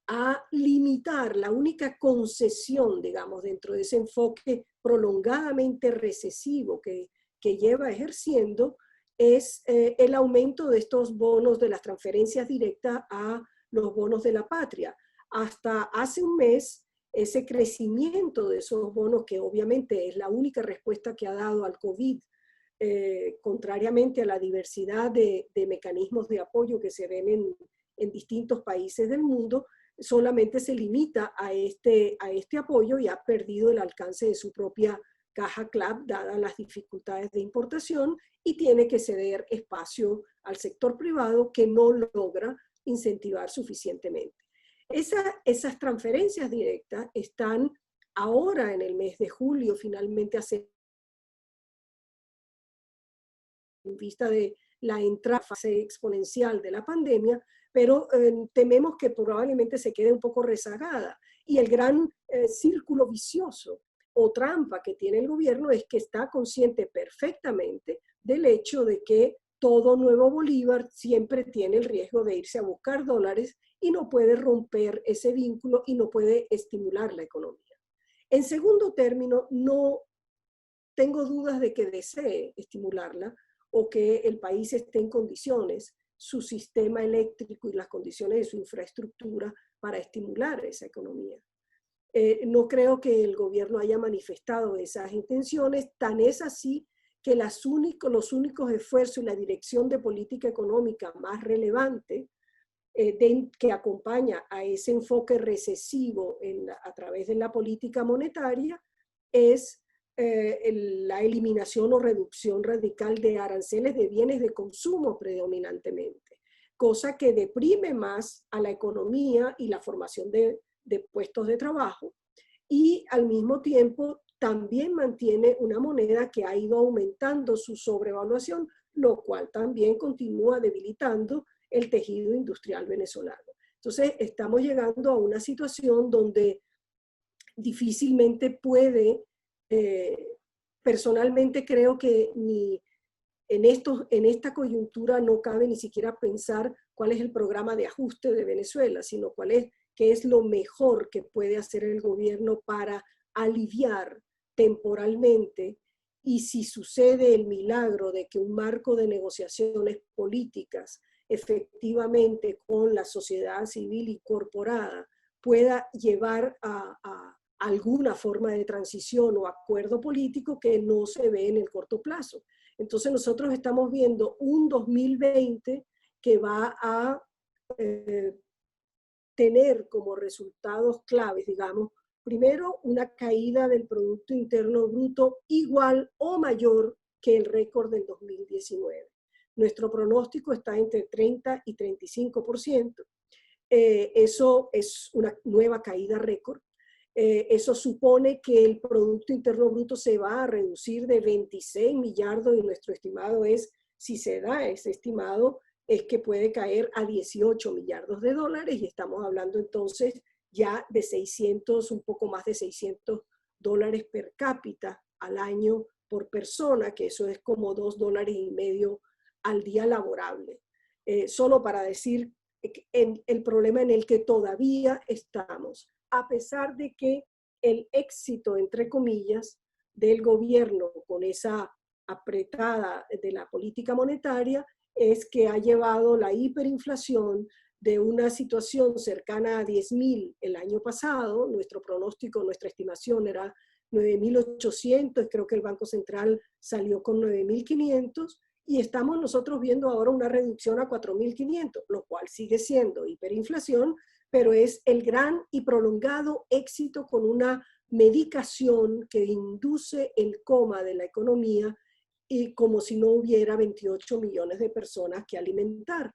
a limitar la única concesión, digamos, dentro de ese enfoque prolongadamente recesivo que lleva ejerciendo, es el aumento de estos bonos, de las transferencias directas a los bonos de la patria. Hasta hace un mes, ese crecimiento de esos bonos, que obviamente es la única respuesta que ha dado al COVID, contrariamente a la diversidad de mecanismos de apoyo que se ven en distintos países del mundo, solamente se limita a este apoyo y ha perdido el alcance de su propia caja CLAP, dadas las dificultades de importación, y tiene que ceder espacio al sector privado, que no logra incentivar suficientemente. Esas transferencias directas están ahora en el mes de julio finalmente en vista de la entrada fase exponencial de la pandemia, pero tememos que probablemente se quede un poco rezagada. Y el gran círculo vicioso o trampa que tiene el gobierno es que está consciente perfectamente del hecho de que todo nuevo bolívar siempre tiene el riesgo de irse a buscar dólares, y no puede romper ese vínculo y no puede estimular la economía. En segundo término, no tengo dudas de que desee estimularla o que el país esté en condiciones su sistema eléctrico y las condiciones de su infraestructura para estimular esa economía. No creo que el gobierno haya manifestado esas intenciones, tan es así que los únicos esfuerzos y la dirección de política económica más relevante que acompaña a ese enfoque recesivo a través de la política monetaria es la eliminación o reducción radical de aranceles de bienes de consumo predominantemente, cosa que deprime más a la economía y la formación de puestos de trabajo, y al mismo tiempo también mantiene una moneda que ha ido aumentando su sobrevaluación, lo cual también continúa debilitando el tejido industrial venezolano. Entonces estamos llegando a una situación donde difícilmente puede, personalmente creo que ni en esta coyuntura no cabe ni siquiera pensar cuál es el programa de ajuste de Venezuela, sino qué es lo mejor que puede hacer el gobierno para aliviar temporalmente, y si sucede el milagro de que un marco de negociaciones políticas efectivamente con la sociedad civil incorporada pueda llevar a alguna forma de transición o acuerdo político que no se ve en el corto plazo. Entonces nosotros estamos viendo un 2020 que va a tener como resultados claves, digamos, primero, una caída del Producto Interno Bruto igual o mayor que el récord del 2019. Nuestro pronóstico está entre 30 y 35%. Eso es una nueva caída récord. Eso supone que el Producto Interno Bruto se va a reducir de 26 millardos y nuestro estimado es, si se da ese estimado, es que puede caer a 18 millardos de dólares, y estamos hablando entonces ya de 600, un poco más de 600 dólares per cápita al año por persona, que eso es como $2.50 al día laborable. Solo para decir el problema en el que todavía estamos, a pesar de que el éxito, entre comillas, del gobierno con esa apretada de la política monetaria es que ha llevado la hiperinflación de una situación cercana a 10.000 el año pasado. Nuestro pronóstico, nuestra estimación era 9.800, creo que el Banco Central salió con 9.500, y estamos nosotros viendo ahora una reducción a 4.500, lo cual sigue siendo hiperinflación, pero es el gran y prolongado éxito con una medicación que induce el coma de la economía, y como si no hubiera 28 millones de personas que alimentar.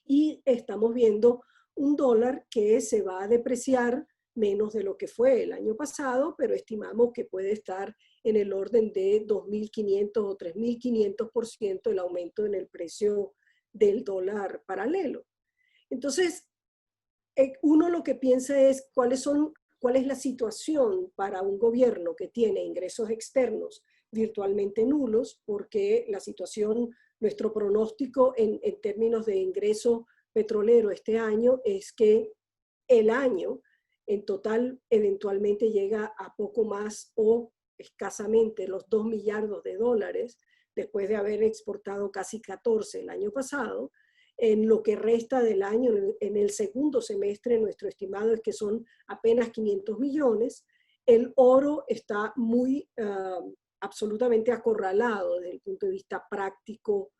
Y estamos viendo un dólar que se va a depreciar menos de lo que fue el año pasado, pero estimamos que puede estar en el orden de 2.500 o 3.500% el aumento en el precio del dólar paralelo. Entonces, uno lo que piensa es cuál es la situación para un gobierno que tiene ingresos externos virtualmente nulos, porque la situación, nuestro pronóstico en términos de ingreso petrolero este año es que el año en total eventualmente llega a poco más o escasamente los 2 millardos de dólares, después de haber exportado casi 14 el año pasado. En lo que resta del año, en el segundo semestre, nuestro estimado es que son apenas 500 millones. El oro está absolutamente acorralado desde el punto de vista práctico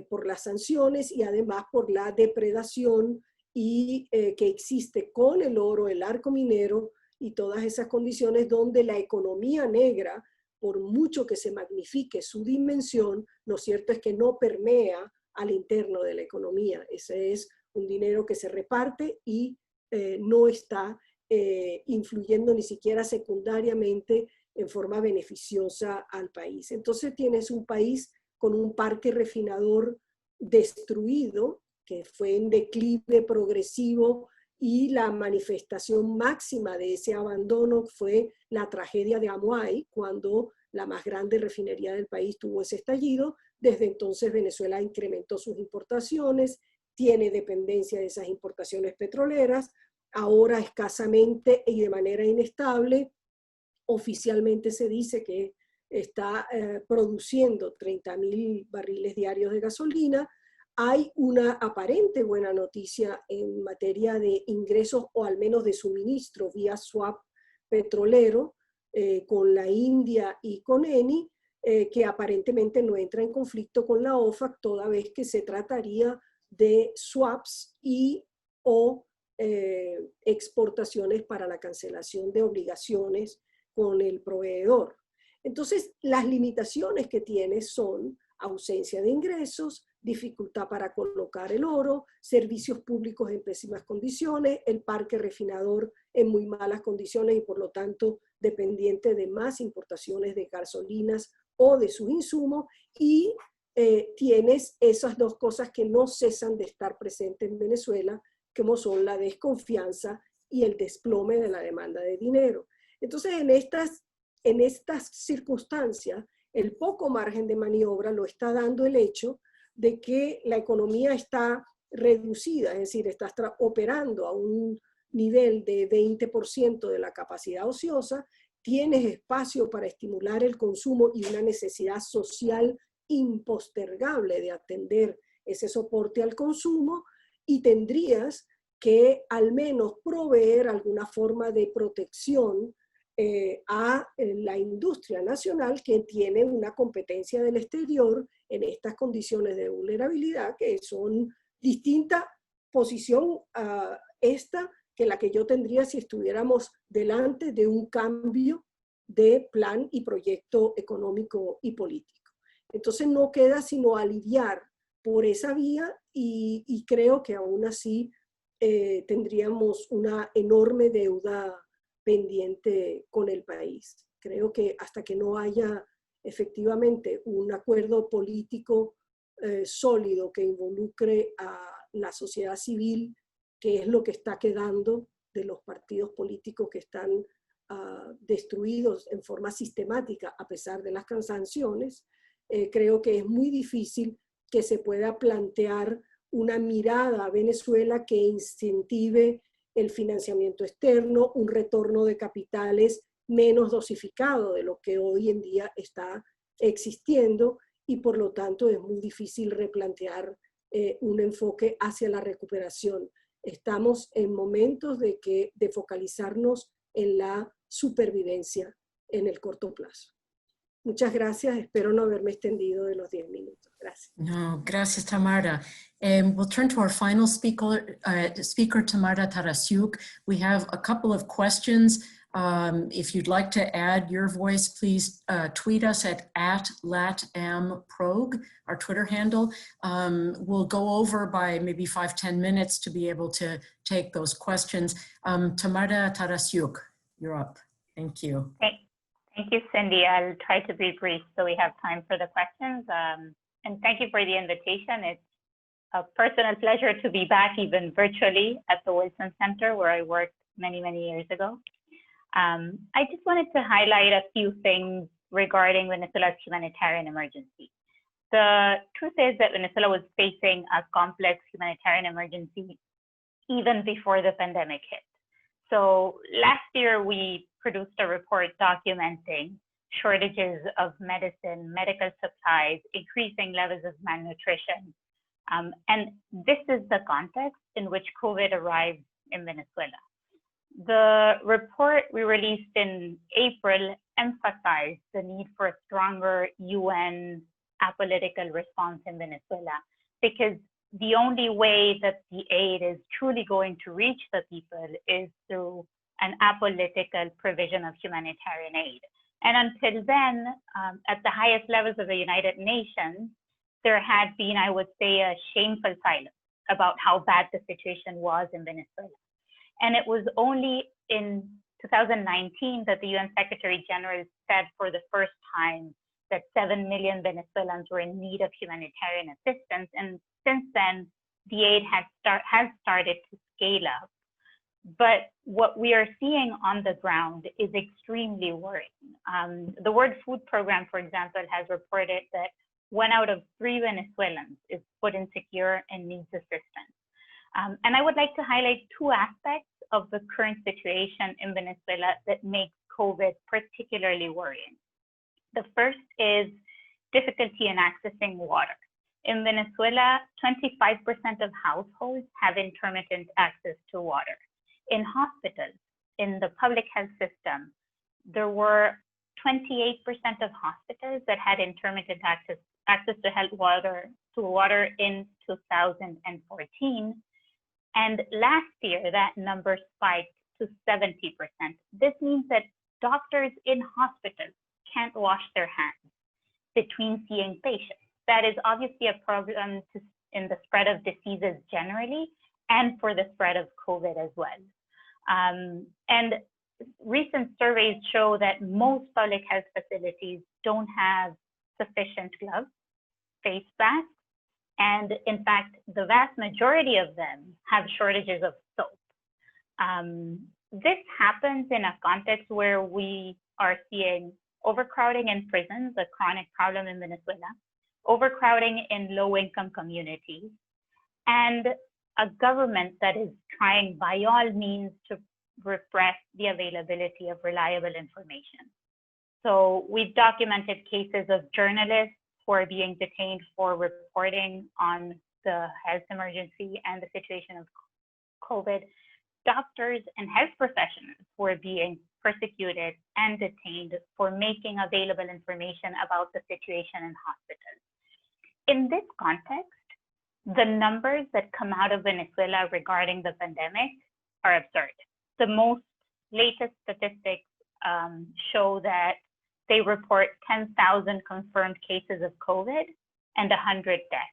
por las sanciones y además por la depredación que existe con el oro, el arco minero y todas esas condiciones donde la economía negra, por mucho que se magnifique su dimensión, lo cierto es que no permea al interno de la economía. Ese es un dinero que se reparte y no está influyendo ni siquiera secundariamente en forma beneficiosa al país. Entonces tienes un país con un parque refinador destruido, que fue en declive progresivo, y la manifestación máxima de ese abandono fue la tragedia de Amuay, cuando la más grande refinería del país tuvo ese estallido. Desde entonces Venezuela incrementó sus importaciones, tiene dependencia de esas importaciones petroleras, ahora escasamente y de manera inestable. Oficialmente se dice que está produciendo 30.000 barriles diarios de gasolina. hay una aparente buena noticia en materia de ingresos o al menos de suministro vía swap petrolero con la India y con Eni, que aparentemente no entra en conflicto con la OFAC, toda vez que se trataría de swaps y o exportaciones para la cancelación de obligaciones con el proveedor. Entonces, las limitaciones que tiene son ausencia de ingresos, dificultad para colocar el oro, servicios públicos en pésimas condiciones, el parque refinador en muy malas condiciones y por lo tanto dependiente de más importaciones de gasolinas o de sus insumos, y tienes esas dos cosas que no cesan de estar presentes en Venezuela, como son la desconfianza y el desplome de la demanda de dinero. Entonces, en estas circunstancias, el poco margen de maniobra lo está dando el hecho de que la economía está reducida, es decir, está operando a un nivel de 20% de la capacidad ociosa, tienes espacio para estimular el consumo y una necesidad social impostergable de atender ese soporte al consumo, y tendrías que al menos proveer alguna forma de protección a la industria nacional, que tiene una competencia del exterior en estas condiciones de vulnerabilidad que son distinta posición a esta que la que yo tendría si estuviéramos delante de un cambio de plan y proyecto económico y político. Entonces no queda sino aliviar por esa vía y creo que aún así tendríamos una enorme deuda pendiente con el país. Creo que hasta que no haya efectivamente un acuerdo político sólido que involucre a la sociedad civil, que es lo que está quedando de los partidos políticos que están destruidos en forma sistemática a pesar de las sanciones, creo que es muy difícil que se pueda plantear una mirada a Venezuela que incentive el financiamiento externo, un retorno de capitales menos dosificado de lo que hoy en día está existiendo, y por lo tanto es muy difícil replantear un enfoque hacia la recuperación. Estamos en momentos de focalizarnos en la supervivencia en el corto plazo. Muchas gracias, espero no haberme extendido de los 10 minutos. Gracias. No, gracias, Tamara. We'll turn to our final speaker, Tamara Tarasiuk. We have a couple of questions. If you'd like to add your voice, please tweet us at @LatAmProg, our Twitter handle. We'll go over by maybe 5-10 minutes to be able to take those questions. Tamara Tarasiuk, you're up. Thank you. Thank you, Cindy. I'll try to be brief so we have time for the questions. And thank you for the invitation. It's a personal pleasure to be back even virtually at the Wilson Center where I worked many, many years ago. I just wanted to highlight a few things regarding Venezuela's humanitarian emergency. The truth is that Venezuela was facing a complex humanitarian emergency even before the pandemic hit. So last year, we produced a report documenting shortages of medicine, medical supplies, increasing levels of malnutrition. And this is the context in which COVID arrived in Venezuela. The report we released in April emphasized the need for a stronger UN apolitical response in Venezuela, because the only way that the aid is truly going to reach the people is through an apolitical provision of humanitarian aid. And until then, at the highest levels of the United Nations, there had been, I would say, a shameful silence about how bad the situation was in Venezuela. And it was only in 2019 that the UN Secretary General said for the first time that 7 million Venezuelans were in need of humanitarian assistance. And since then, the aid has started to scale up. But what we are seeing on the ground is extremely worrying. The World Food Program, for example, has reported that 1 out of 3 Venezuelans is food insecure and needs assistance. And I would like to highlight 2 aspects of the current situation in Venezuela that makes COVID particularly worrying. The first is difficulty in accessing water. In Venezuela, 25% of households have intermittent access to water. In hospitals, in the public health system, there were 28% of hospitals that had intermittent access to water in 2014. And last year, that number spiked to 70%. This means that doctors in hospitals can't wash their hands between seeing patients. That is obviously a problem in the spread of diseases generally, and for the spread of COVID as well. And recent surveys show that most public health facilities don't have sufficient gloves, face masks, and in fact, the vast majority of them have shortages of soap. This happens in a context where we are seeing overcrowding in prisons, a chronic problem in Venezuela, overcrowding in low-income communities, and a government that is trying by all means to repress the availability of reliable information. So we've documented cases of journalists who are being detained for reporting on the health emergency and the situation of COVID. Doctors and health professionals who are being persecuted and detained for making available information about the situation in hospitals. In this context, the numbers that come out of Venezuela regarding the pandemic are absurd. The most latest statistics show that they report 10,000 confirmed cases of COVID and 100 deaths.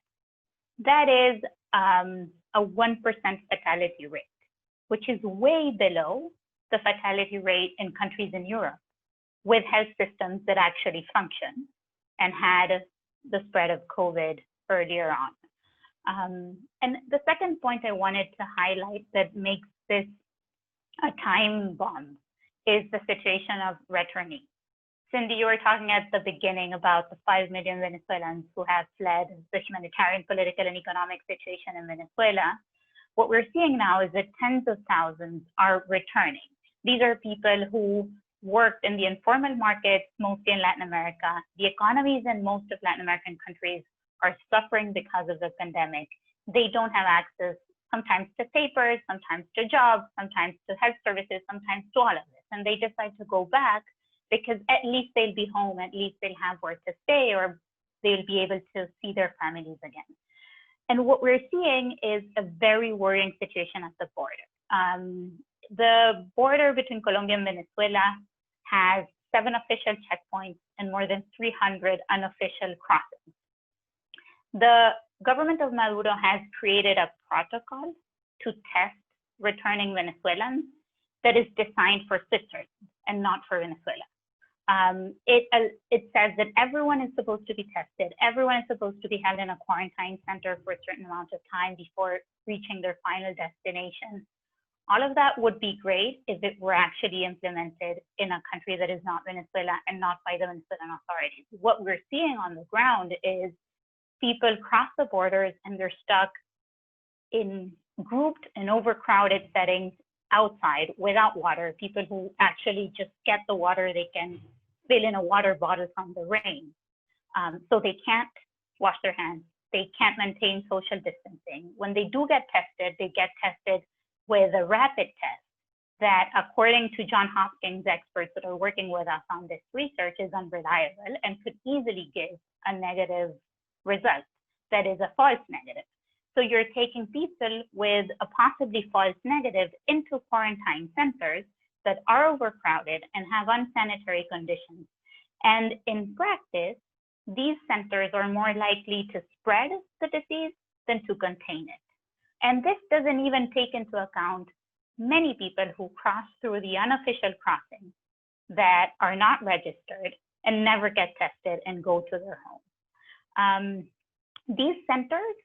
That is a 1% fatality rate, which is way below the fatality rate in countries in Europe with health systems that actually function and had the spread of COVID earlier on. And the second point I wanted to highlight that makes this a time bomb is the situation of returnees. Cindy, you were talking at the beginning about the 5 million Venezuelans who have fled the humanitarian, political, and economic situation in Venezuela. What we're seeing now is that tens of thousands are returning. These are people who worked in the informal markets, mostly in Latin America. The economies in most of Latin American countries are suffering because of the pandemic. They don't have access sometimes to papers, sometimes to jobs, sometimes to health services, sometimes to all of this. And they decide to go back because at least they'll be home, at least they'll have where to stay, or they'll be able to see their families again. And what we're seeing is a very worrying situation at the border. The border between Colombia and Venezuela has 7 official checkpoints and more than 300 unofficial crossings. The government of Maduro has created a protocol to test returning Venezuelans that is designed for Switzerland and not for Venezuela. It says that everyone is supposed to be tested. Everyone is supposed to be held in a quarantine center for a certain amount of time before reaching their final destination. All of that would be great if it were actually implemented in a country that is not Venezuela and not by the Venezuelan authorities. What we're seeing on the ground is people cross the borders and they're stuck in grouped and overcrowded settings outside without water. People who actually just get the water they can fill in a water bottle from the rain. So they can't wash their hands. They can't maintain social distancing. When they do get tested, they get tested with a rapid test that, according to Johns Hopkins experts that are working with us on this research, is unreliable and could easily give a negative result that is a false negative. So you're taking people with a possibly false negative into quarantine centers that are overcrowded and have unsanitary conditions. And in practice, these centers are more likely to spread the disease than to contain it. And this doesn't even take into account many people who cross through the unofficial crossings that are not registered and never get tested and go to their home. These centers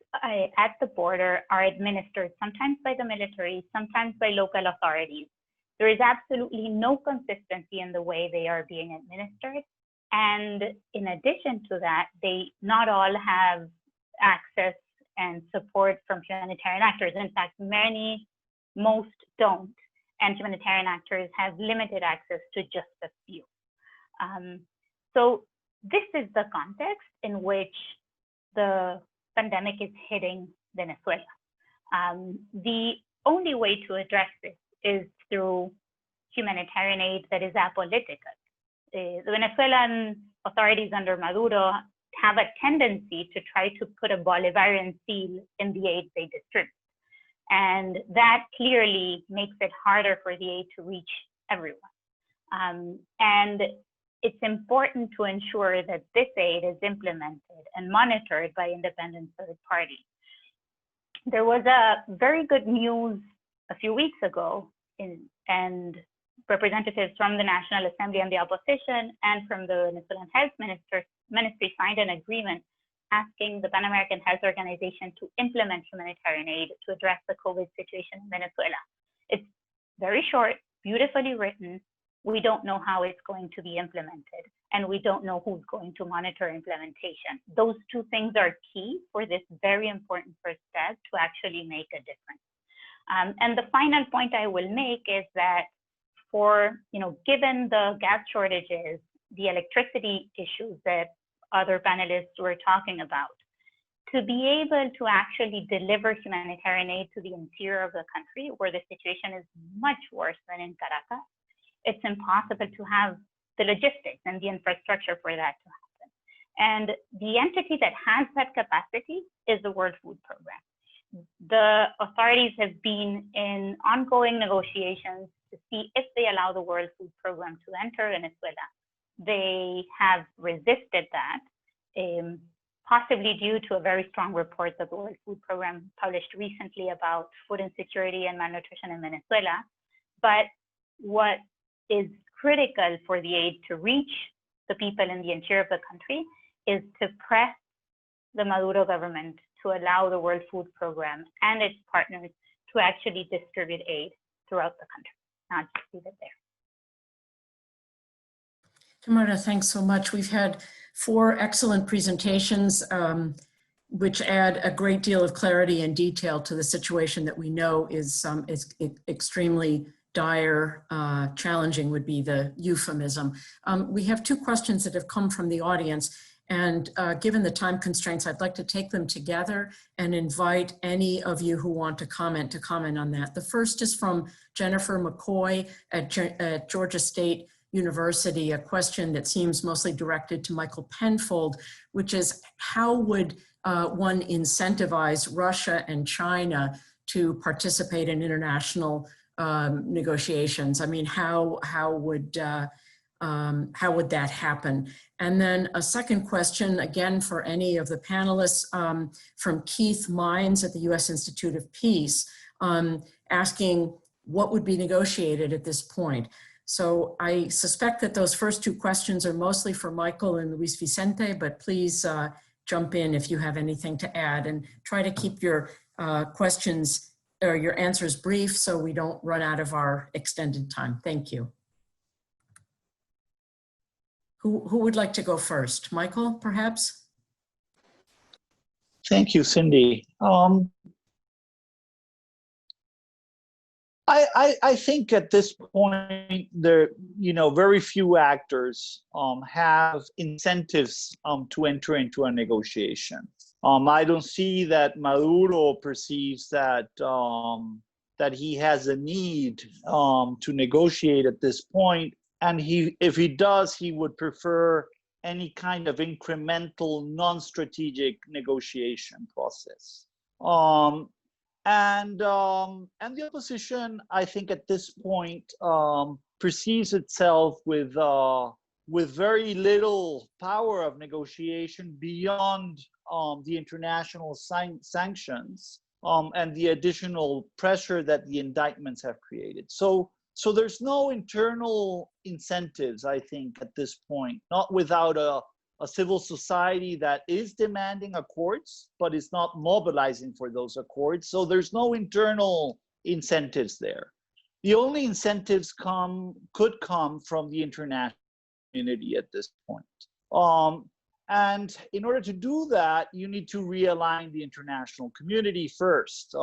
at the border are administered sometimes by the military, sometimes by local authorities. There is absolutely no consistency in the way they are being administered. And in addition to that, they not all have access and support from humanitarian actors. In fact, most don't. And humanitarian actors have limited access to just a few. So this is the context in which the pandemic is hitting Venezuela. The only way to address this is through humanitarian aid that is apolitical. The Venezuelan authorities under Maduro have a tendency to try to put a Bolivarian seal in the aid they distribute. And that clearly makes it harder for the aid to reach everyone. And it's important to ensure that this aid is implemented and monitored by independent third parties. There was a very good news a few weeks ago, and representatives from the National Assembly and the opposition and from the Venezuelan Health Ministry signed an agreement asking the Pan American Health Organization to implement humanitarian aid to address the COVID situation in Venezuela. It's very short, beautifully written. We don't know how it's going to be implemented, and we don't know who's going to monitor implementation. Those two things are key for this very important first step to actually make a difference. And the final point I will make is that given the gas shortages, the electricity issues that other panelists were talking about, to be able to actually deliver humanitarian aid to the interior of the country, where the situation is much worse than in Caracas, it's impossible to have the logistics and the infrastructure for that to happen. And the entity that has that capacity is the World Food Program. The authorities have been in ongoing negotiations to see if they allow the World Food Program to enter Venezuela. They have resisted that, possibly due to a very strong report that the World Food Program published recently about food insecurity and malnutrition in Venezuela. But what is critical for the aid to reach the people in the interior of the country is to press the Maduro government to allow the World Food Program and its partners to actually distribute aid throughout the country. I'll just leave it there. Tamarda, thanks so much. We've had 4 excellent presentations, which add a great deal of clarity and detail to the situation that we know is extremely dire, challenging would be the euphemism. We have 2 questions that have come from the audience, and given the time constraints, I'd like to take them together and invite any of you who want to comment on that. The first is from Jennifer McCoy at Georgia State University, a question that seems mostly directed to Michael Penfold, which is how would one incentivize Russia and China to participate in international negotiations? I mean, how would that happen? And then a second question, again, for any of the panelists, from Keith Mines at the U.S. Institute of Peace, asking what would be negotiated at this point. So I suspect that those first 2 questions are mostly for Michael and Luis Vicente, but please jump in if you have anything to add, and try to keep your questions or your answers brief so we don't run out of our extended time. Thank you. Who would like to go first? Michael, perhaps? Thank you, Cindy. I think at this point, there, very few actors have incentives to enter into a negotiation. I don't see that Maduro perceives that that he has a need to negotiate at this point, and if he does, he would prefer any kind of incremental, non-strategic negotiation process. And the opposition, I think, at this point perceives itself with very little power of negotiation beyond the international sanctions and the additional pressure that the indictments have created. So there's no internal incentives, I think, at this point, not without a civil society that is demanding accords, but is not mobilizing for those accords. So there's no internal incentives there. The only incentives could come from the international community at this point. And in order to do that, you need to realign the international community first.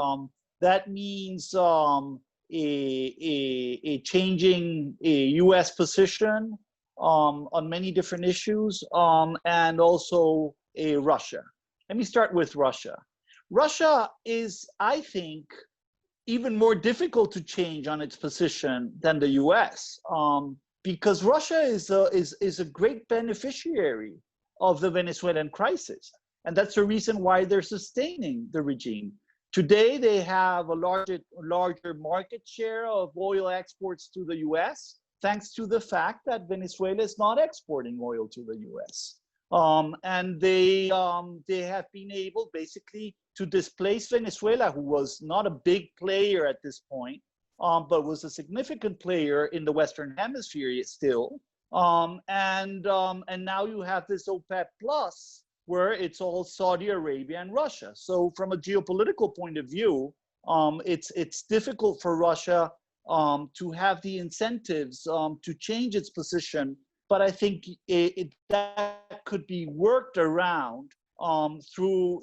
That means a changing U.S. position on many different issues, and also Russia. Let me start with Russia. Russia is, I think, even more difficult to change on its position than the US, because Russia is a great beneficiary of the Venezuelan crisis. And that's the reason why they're sustaining the regime. Today, they have a larger market share of oil exports to the US, thanks to the fact that Venezuela is not exporting oil to the US. And they have been able basically to displace Venezuela, who was not a big player at this point, but was a significant player in the Western Hemisphere still. And now you have this OPEC Plus, where it's all Saudi Arabia and Russia. So from a geopolitical point of view, it's difficult for Russia to have the incentives to change its position. But I think that could be worked around through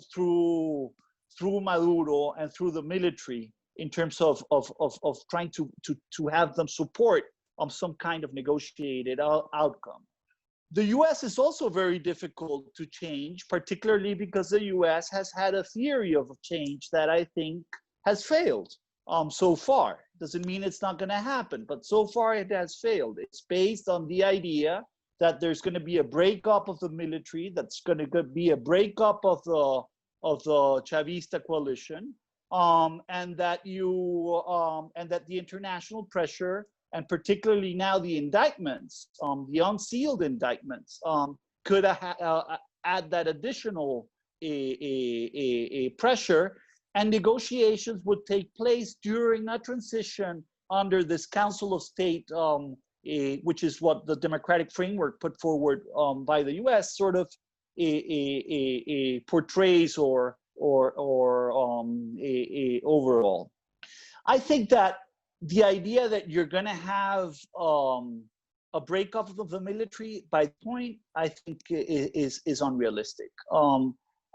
Maduro and through the military in terms of trying to have them support some kind of negotiated outcome. The US is also very difficult to change, particularly because the US has had a theory of change that I think has failed so far. Doesn't mean it's not going to happen, but so far it has failed. It's based on the idea that there's going to be a breakup of the military, that's going to be a breakup of the Chavista coalition, and that the international pressure, and particularly now the indictments, the unsealed indictments, could add that additional pressure, and negotiations would take place during a transition under this Council of State, which is what the democratic framework put forward by the US sort of portrays or overall. I think that the idea that you're going to have a breakup of the military by point, I think is unrealistic.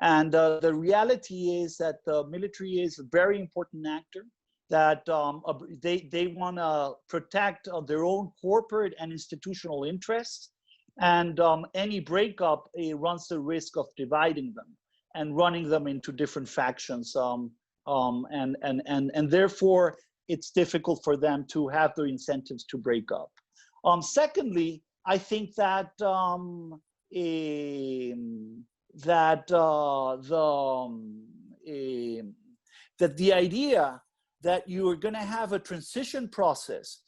And the reality is that the military is a very important actor, that they want to protect their own corporate and institutional interests. And any breakup runs the risk of dividing them and running them into different factions. And therefore, it's difficult for them to have the incentives to break up. Secondly, I think that the idea that you are going to have a transition process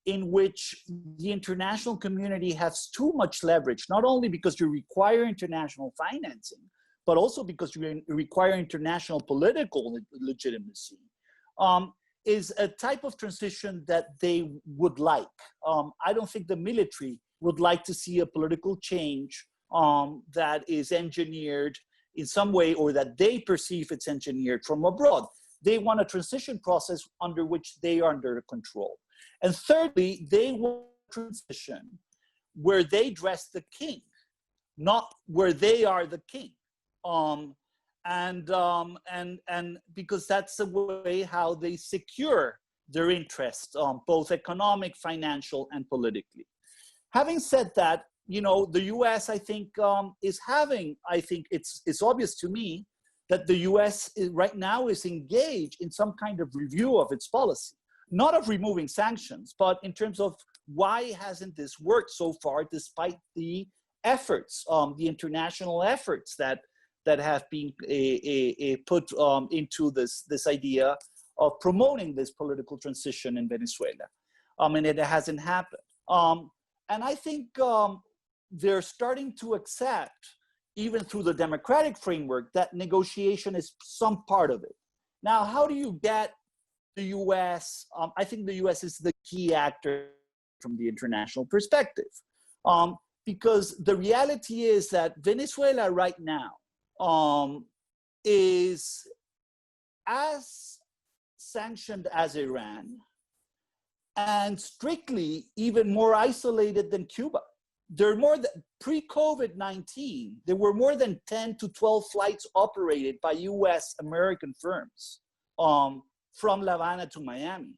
in which the international community has too much leverage, not only because you require international financing, but also because you require international political legitimacy, is a type of transition that they would like. I don't think the military would like to see a political change that is engineered in some way, or that they perceive it's engineered from abroad. They want a transition process under which they are under control. And thirdly, they want a transition where they dress the king, not where they are the king. And because that's the way how they secure their interests, both economic, financial, and politically. Having said that, you know, the US, I think, it's obvious to me that the US right now is engaged in some kind of review of its policy, not of removing sanctions, but in terms of why hasn't this worked so far, despite the efforts, the international efforts that have been put into this idea of promoting this political transition in Venezuela, and it hasn't happened. And I think they're starting to accept, even through the democratic framework, that negotiation is some part of it. Now, how do you get the US? I think the US is the key actor from the international perspective, because the reality is that Venezuela right now is as sanctioned as Iran, and strictly even more isolated than Cuba. There are more than, pre-COVID-19, there were more than 10 to 12 flights operated by US American firms from La Habana to Miami.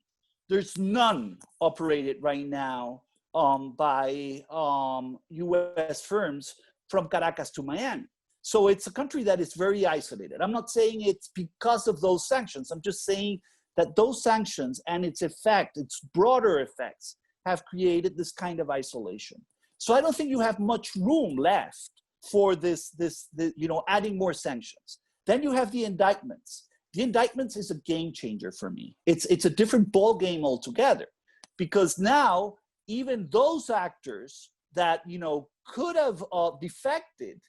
There's none operated right now by US firms from Caracas to Miami. So it's a country that is very isolated. I'm not saying it's because of those sanctions. I'm just saying that those sanctions and its effect, its broader effects, have created this kind of isolation. So I don't think you have much room left for this, adding more sanctions. Then you have the indictments. The indictments is a game changer for me. It's a different ball game altogether, because now even those actors that could have defected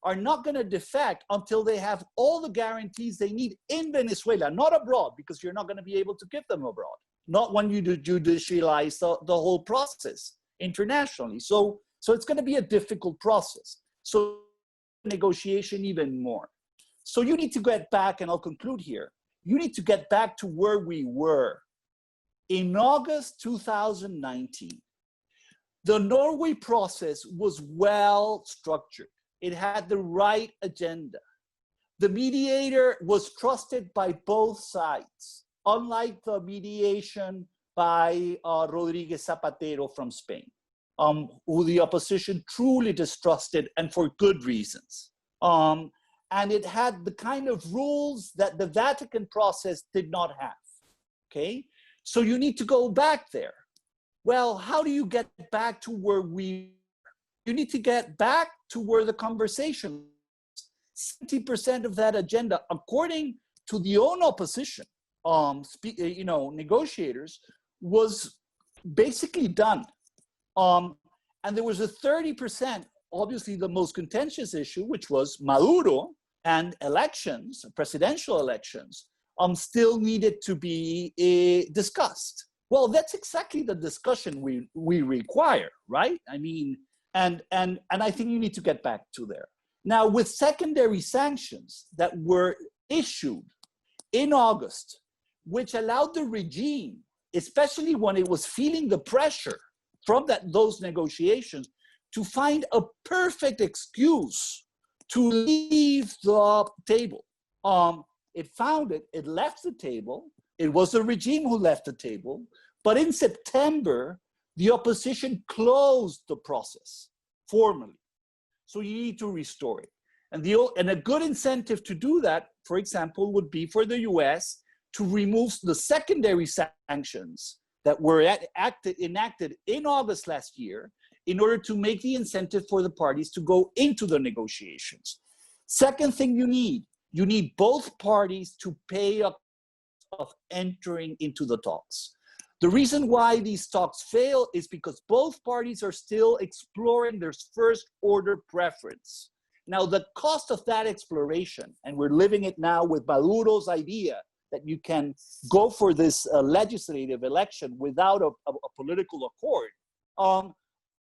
are not going to defect until they have all the guarantees they need in Venezuela, not abroad, because you're not going to be able to give them abroad. Not when you judicialize the whole process internationally. So it's going to be a difficult process. So negotiation even more. So you need to get back, and I'll conclude here. You need to get back to where we were in August 2019. The Norway process was well structured. It had the right agenda. The mediator was trusted by both sides, unlike the mediation by Rodriguez Zapatero from Spain, who the opposition truly distrusted, and for good reasons. And it had the kind of rules that the Vatican process did not have, okay? So you need to go back there. Well, how do you get back to where you need to get back to where the conversation, 70% of that agenda, according to the own opposition, negotiators, was basically done. And there was a 30%, obviously the most contentious issue, which was Maduro and elections, presidential elections, still needed to be discussed. Well, that's exactly the discussion we require, right? I mean, and I think you need to get back to there. Now, with secondary sanctions that were issued in August, which allowed the regime, especially when it was feeling the pressure from those negotiations, to find a perfect excuse to leave the table. It found it, it left the table. It was the regime who left the table. But in September, the opposition closed the process formally. So you need to restore it. And a good incentive to do that, for example, would be for the US to remove the secondary sanctions that were enacted in August last year, in order to make the incentive for the parties to go into the negotiations. Second thing you need both parties to pay up of entering into the talks. The reason why these talks fail is because both parties are still exploring their first order preference. Now, the cost of that exploration, and we're living it now with Maduro's idea that you can go for this legislative election without a political accord,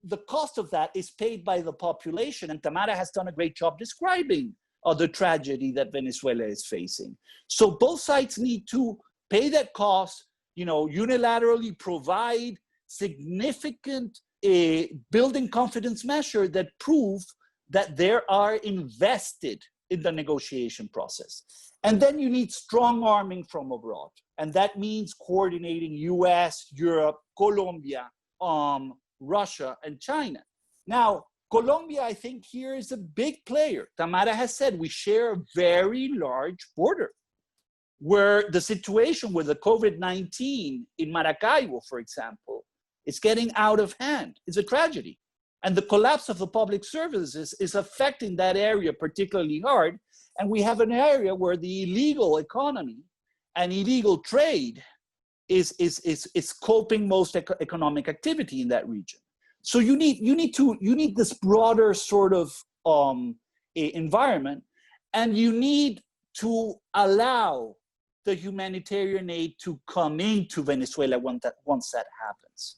the cost of that is paid by the population, and Tamara has done a great job describing the tragedy that Venezuela is facing. So both sides need to pay that cost, unilaterally provide significant building confidence measure that prove that they are invested in the negotiation process. And then you need strong arming from abroad. And that means coordinating US, Europe, Colombia, Russia, and China. Now, Colombia, I think here is a big player. Tamara has said we share a very large border, where the situation with the COVID-19 in Maracaibo, for example, is getting out of hand. It's a tragedy. And the collapse of the public services is affecting that area particularly hard. And we have an area where the illegal economy and illegal trade is coping most economic activity in that region. So you need this broader sort of environment, and you need to allow the humanitarian aid to come into Venezuela once that happens.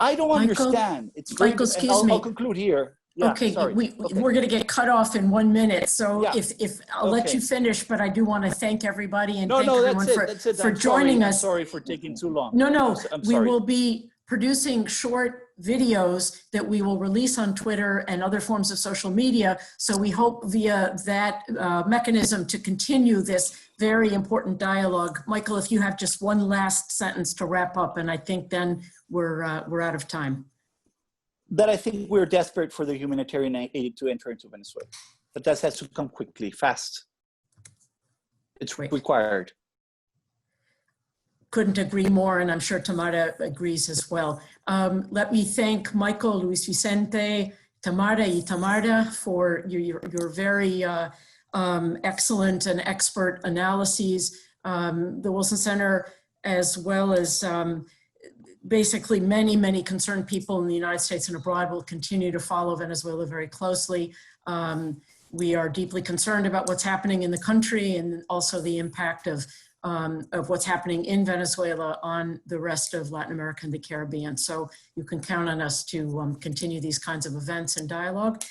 I don't understand. It's very, Michael, excuse me. I'll conclude here. Yeah, okay, sorry. We're going to get cut off in 1 minute. So Yeah. if I'll let you finish, but I do want to thank everybody and thank No, everyone that's it. for I'm joining sorry. us. I'm sorry for taking too long. No, I'm we sorry. will be producing short videos that we will release on Twitter and other forms of social media. So we hope via that mechanism to continue this very important dialogue. Michael, if you have just one last sentence to wrap up, and I think then we're out of time. That I think we're desperate for the humanitarian aid to enter into Venezuela. but that has to come quickly, fast. It's Great. required. Couldn't agree more, and I'm sure Tamara agrees as well. Let me thank Michael, Luis Vicente, Tamara for your very excellent and expert analyses. The Wilson Center, as well as basically many concerned people in the United States and abroad, will continue to follow Venezuela very closely. We are deeply concerned about what's happening in the country and also the impact of what's happening in Venezuela on the rest of Latin America and the Caribbean. So you can count on us to continue these kinds of events and dialogue.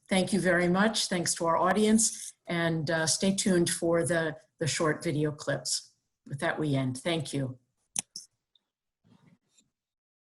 Thank you very much. Thanks to our audience, and stay tuned for the short video clips. With that, we end. Thank you.